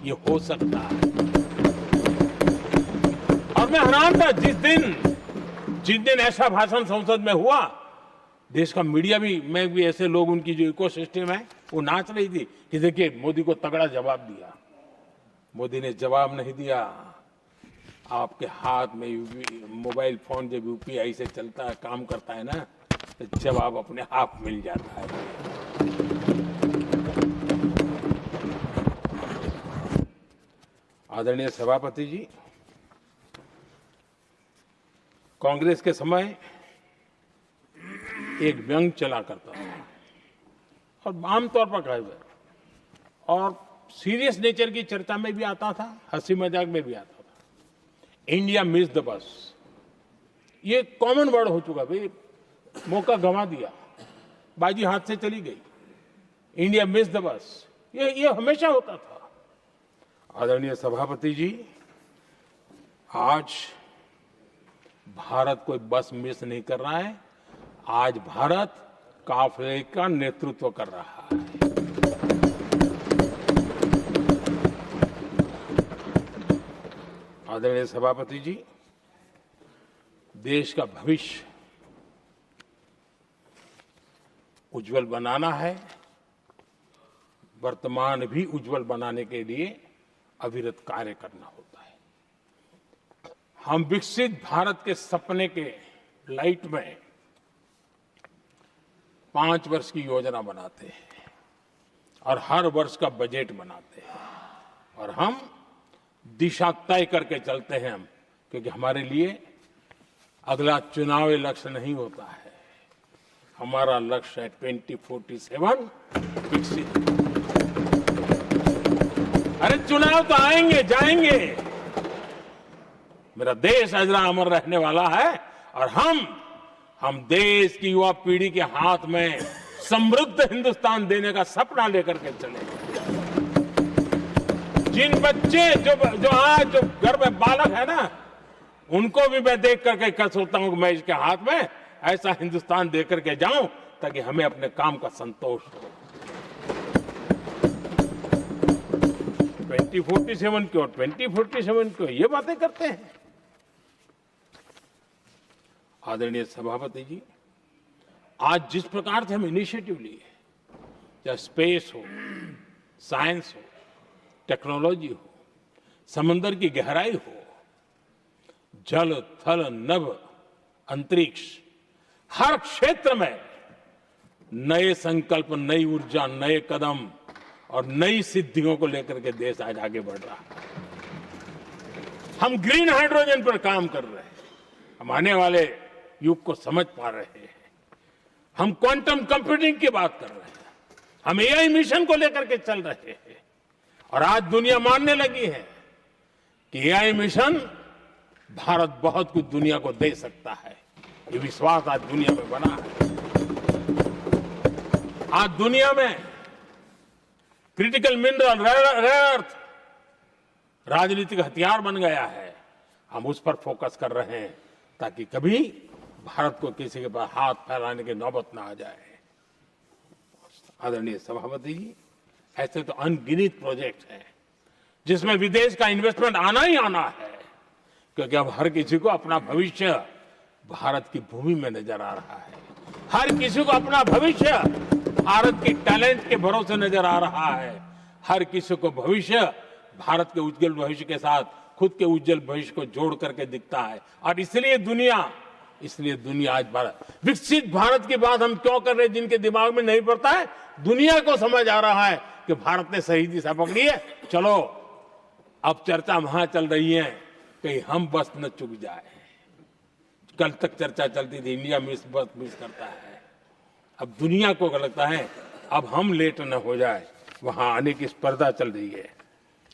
ये हो सकता है। और मैं हैरान था जिस दिन ऐसा भाषण संसद में हुआ, देश का मीडिया भी, मैं भी, ऐसे लोग, उनकी जो इकोसिस्टम है वो नाच रही थी कि देखिए मोदी को तगड़ा जवाब दिया। मोदी ने जवाब नहीं दिया। आपके हाथ में मोबाइल फोन जब यूपीआई से चलता है, काम करता है ना, तो जवाब अपने आप मिल जाता है। आदरणीय सभापति जी, कांग्रेस के समय एक व्यंग चला करता था और आमतौर पर कहा गया और सीरियस नेचर की चर्चा में भी आता था, हंसी मजाक में भी आता था। इंडिया मिस द बस, ये कॉमन वर्ड हो चुका भाई, मौका गंवा दिया, बाजी हाथ से चली गई। इंडिया मिस द बस, ये हमेशा होता था। आदरणीय सभापति जी, आज भारत कोई बस मिस नहीं कर रहा है, आज भारत काफिले का नेतृत्व कर रहा है। आदरणीय सभापति जी, देश का भविष्य उज्जवल बनाना है, वर्तमान भी उज्जवल बनाने के लिए अविरत कार्य करना होता है। हम विकसित भारत के सपने के लाइट में 5 वर्ष की योजना बनाते हैं और हर वर्ष का बजट बनाते हैं और हम दिशा तय करके चलते हैं क्योंकि हमारे लिए अगला चुनावी लक्ष्य नहीं होता है, हमारा लक्ष्य है 2047 विकसित। अरे चुनाव तो आएंगे जाएंगे, मेरा देश अजरा अमर रहने वाला है और हम देश की युवा पीढ़ी के हाथ में समृद्ध हिंदुस्तान देने का सपना लेकर के चले। जिन बच्चे जो आज जो घर में बालक है ना, उनको भी मैं देख करके कर सोचता हूं कि मैं इसके हाथ में ऐसा हिंदुस्तान दे करके जाऊं ताकि हमें अपने काम का संतोष हो। 2047 क्यों, 2047 क्यों, ये बातें करते हैं। आदरणीय सभापति जी, आज जिस प्रकार से हम इनिशिएटिव लिए, चाहे स्पेस हो, साइंस हो, टेक्नोलॉजी हो, समंदर की गहराई हो, जल थल नभ अंतरिक्ष, हर क्षेत्र में नए संकल्प, नई ऊर्जा, नए कदम और नई सिद्धियों को लेकर के देश आज आगे बढ़ रहा है। हम ग्रीन हाइड्रोजन पर काम कर रहे हैं, हम आने वाले युग को समझ पा रहे हैं। हम क्वांटम कंप्यूटिंग की बात कर रहे हैं, हम एआई मिशन को लेकर के चल रहे हैं और आज दुनिया मानने लगी है कि एआई मिशन भारत बहुत कुछ दुनिया को दे सकता है। ये विश्वास आज दुनिया में बना है। आज दुनिया में क्रिटिकल मिनरल, रेयर अर्थ राजनीतिक हथियार बन गया है। हम उस पर फोकस कर रहे हैं ताकि कभी भारत को किसी के पास हाथ फैलाने की नौबत ना आ जाए। आदरणीय सभापति जी, ऐसे तो अनगिनत प्रोजेक्ट हैं जिसमें विदेश का इन्वेस्टमेंट आना ही आना है, क्योंकि अब हर किसी को अपना भविष्य भारत की भूमि में नजर आ रहा है। हर किसी को अपना भविष्य भारत के टैलेंट के भरोसे नजर आ रहा है। हर किसी को भविष्य भारत के उज्जवल भविष्य के साथ खुद के उज्जवल भविष्य को जोड़ करके दिखता है। और इसलिए दुनिया आज विकसित भारत की बात हम क्यों कर रहे हैं, जिनके दिमाग में नहीं पड़ता है, दुनिया को समझ आ रहा है कि भारत ने सही दिशा पकड़ी है। चलो अब चर्चा वहां चल रही है कहीं हम बस न चुक जाए। कल तक चर्चा चलती थी इंडिया मिस करता है, अब दुनिया को लगता है अब हम लेट न हो जाए, वहां आने की स्पर्धा चल रही है।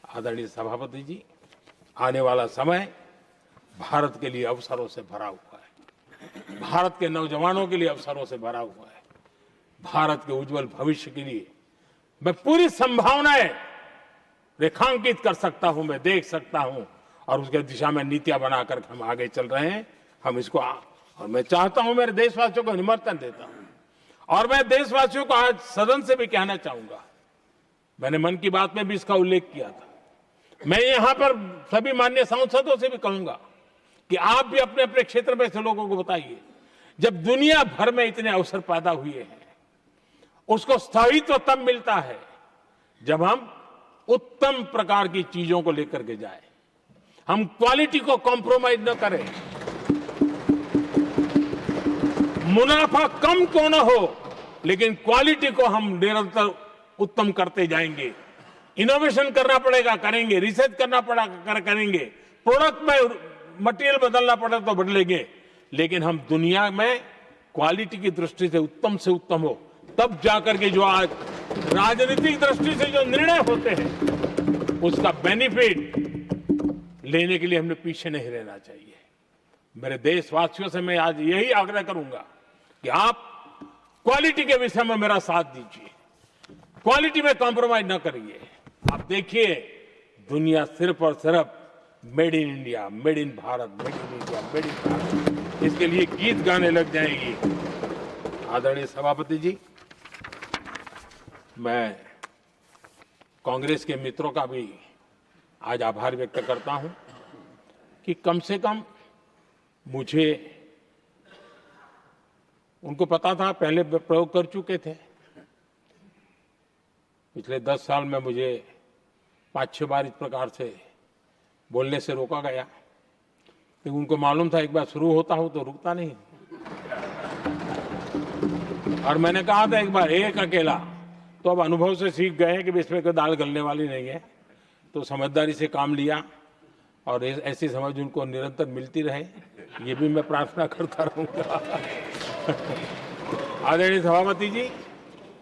आदरणीय सभापति जी, आने वाला समय भारत के लिए अवसरों से भरा हुआ है, भारत के नौजवानों के लिए अवसरों से भरा हुआ है। भारत के उज्जवल भविष्य के लिए मैं पूरी संभावनाएं रेखांकित कर सकता हूं, मैं देख सकता हूं और उसके दिशा में नीतियां बनाकर हम आगे चल रहे हैं। हम इसको और मैं चाहता हूं, मेरे देशवासियों को निमंत्रण देता हूं और मैं देशवासियों को आज सदन से भी कहना चाहूंगा, मैंने मन की बात में भी इसका उल्लेख किया था, मैं यहां पर सभी माननीय सांसदों से भी कहूंगा कि आप भी अपने अपने क्षेत्र में से लोगों को बताइए, जब दुनिया भर में इतने अवसर पैदा हुए हैं, उसको स्थायित्व तब मिलता है जब हम उत्तम प्रकार की चीजों को लेकर के जाए, हम क्वालिटी को कॉम्प्रोमाइज न करें। मुनाफा कम क्यों न हो, लेकिन क्वालिटी को हम निरंतर उत्तम करते जाएंगे इनोवेशन करना पड़ेगा, करेंगे, रिसर्च करना पड़ेगा, करेंगे, प्रोडक्ट में मटेरियल बदलना पड़े तो बदलेंगे, लेकिन हम दुनिया में क्वालिटी की दृष्टि से उत्तम हो, तब जाकर के जो आज राजनीतिक दृष्टि से जो निर्णय होते हैं उसका बेनिफिट लेने के लिए हमने पीछे नहीं रहना चाहिए। मेरे देशवासियों से मैं आज यही आग्रह करूंगा कि आप क्वालिटी के विषय में मेरा साथ दीजिए, क्वालिटी में कॉम्प्रोमाइज न करिए। आप देखिए दुनिया सिर्फ और सिर्फ made in India, made in Bharat, made in India, made in Bharat, इसके लिए गीत गाने लग जाएंगी। आदरणीय सभापति जी, मैं कांग्रेस के मित्रों का भी आज आभार व्यक्त करता हूं कि कम से कम मुझे, उनको पता था, पहले प्रयोग कर चुके थे। पिछले 10 साल में मुझे 5-6 बार इस प्रकार से बोलने से रोका गया, लेकिन उनको मालूम था एक बार शुरू होता हूं तो रुकता नहीं। और मैंने कहा था एक बार एक अकेला, तो अब अनुभव से सीख गए हैं कि इसमें कोई दाल गलने वाली नहीं है, तो समझदारी से काम लिया और ऐसी समझ उनको निरंतर मिलती रहे, ये भी मैं प्रार्थना करता रहूंगा। आदरणीय सभापति जी,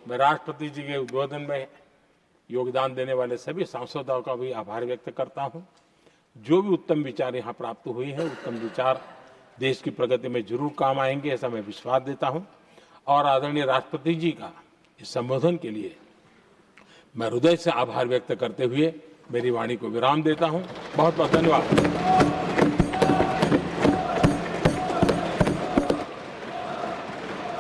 मैं राष्ट्रपति जी के उद्बोधन में योगदान देने वाले सभी सांसदों का भी आभार व्यक्त करता हूं। जो भी उत्तम विचार यहाँ प्राप्त हुए हैं, उत्तम विचार देश की प्रगति में जरूर काम आएंगे, ऐसा मैं विश्वास देता हूं। और आदरणीय राष्ट्रपति जी का इस संबोधन के लिए मैं हृदय से आभार व्यक्त करते हुए मेरी वाणी को विराम देता हूं। बहुत बहुत धन्यवाद।